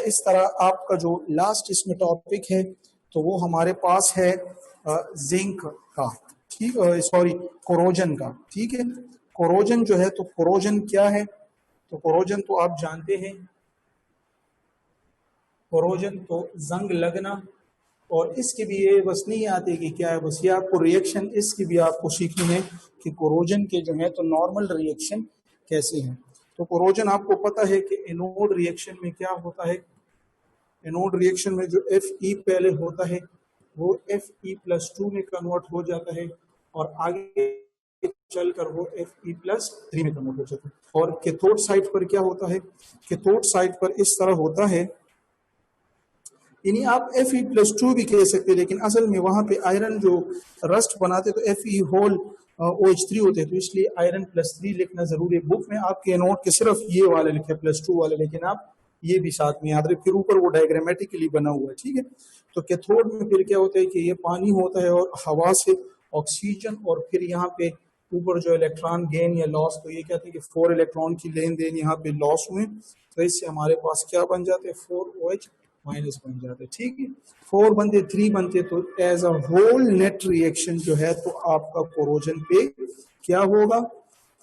इस तरह आपका जो लास्ट इसमें टॉपिक है तो वो हमारे पास है जिंक का, ठीक, सॉरी, कोरोजन का। ठीक है, कोरोजन जो है तो कोरोजन क्या है, तो कोरोजन तो आप जानते हैं, कोरोजन तो जंग लगना, और इसकी भी ये बस नहीं आती कि क्या है, बस ये आपको रिएक्शन इसकी भी आपको सीखनी है कि कोरोजन के जो है तो नॉर्मल रिएक्शन कैसे हैं। तो कोरोजन आपको पता है कि एनोड रिएक्शन में क्या होता है, एनोड रिएक्शन में जो Fe पहले होता है वो Fe+2 में कन्वर्ट हो जाता है, और आगे चलकर वो Fe+3 में कन्वर्ट हो जाता है। और कैथोड साइड पर क्या होता है, कैथोड साइड पर इस तरह होता है, यानी आप Fe+2 भी कह सकते हैं, लेकिन असल में वहां पे आयरन जो रस्ट बनाते तो Fe होल OH3 होते हैं, तो इसलिए आयरन +3 लिखना जरूरी है। बुक में आपके नोट के सिर्फ ये वाले लिखे +2 वाले, लेकिन आप ये भी साथ में याद रखें। फिर ऊपर वो डायग्रामेटिकली बना हुआ है, ठीक है। तो कैथोड में फिर क्या होता है कि ये पानी होता है और हवा से ऑक्सीजन, और फिर यहाँ पे ऊपर जो इलेक्ट्रॉन गेन या लॉस, तो ये कहते हैं कि 4 इलेक्ट्रॉन की लेन देन यहाँ पे लॉस हुए, तो इससे हमारे पास क्या बन जाते हैं 4OH माइनस बन जाते हैं, ठीक है। 4 बनते 3 बनते, तो as a whole net reaction जो है तो आपका कोरोजन पे क्या होगा,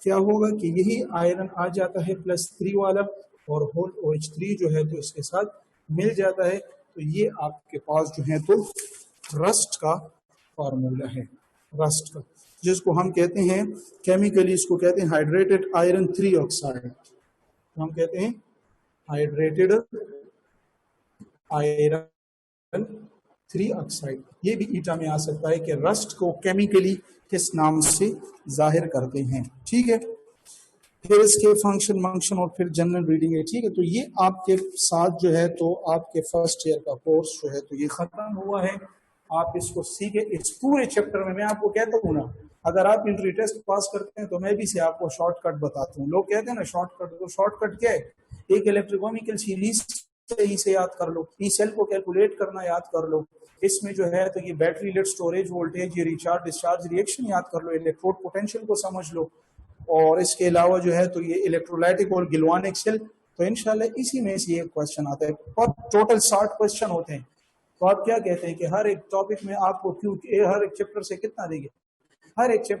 क्या होगा कि यही आयरन आ जाता है +3 वाला, और होल OH3 जो है तो इसके साथ मिल जाता है। तो ये आपके पास जो है तो रस्ट का फार्मूला है, रस्ट का, जिसको हम कहते हैं केमिकली, इसको कहते हैं हाइड्रेटेड आयरन 3 ऑक्साइड। हम कहते हैं हाइड्रेटेड आयरन 3 ऑक्साइड। ये भी ईटा में आ सकता है कि रस्ट को केमिकली किस नाम से जाहिर करते हैं, ठीक है। फिर इसके फंक्शन और फिर जनरल रीडिंग है, ठीक है। तो ये आपके साथ जो है तो आपके फर्स्ट ईयर का कोर्स जो है तो ये खत्म हुआ है। आप इसको सीखे, इस पूरे चैप्टर में मैं आपको कहता हूँ ना, अगर आप इंट्री टेस्ट पास करते हैं तो मैं भी से आपको शॉर्टकट बताता हूँ। लोग कहते हैं ना शॉर्टकट, तो शॉर्टकट क्या है, एक इलेक्ट्रोकेमिकल सीरीज से याद कर लो, ई सेल को कैलकुलेट करना याद कर लो, इसमें जो है तो ये बैटरी लेट स्टोरेज वोल्टेज, ये रिचार्ज डिस्चार्ज रिएक्शन याद कर लो, इलेक्ट्रोड पोटेंशियल को समझ लो, और इसके अलावा जो है तो ये इलेक्ट्रोलाइटिक और गिलवानिक सेल। तो इंशाल्लाह इसी में से एक क्वेश्चन आता है, और टोटल 60 क्वेश्चन होते हैं। तो आप क्या कहते हैं कि हर एक टॉपिक में आपको क्यों, हर एक चैप्टर से कितना देंगे, हर एक चैप्टर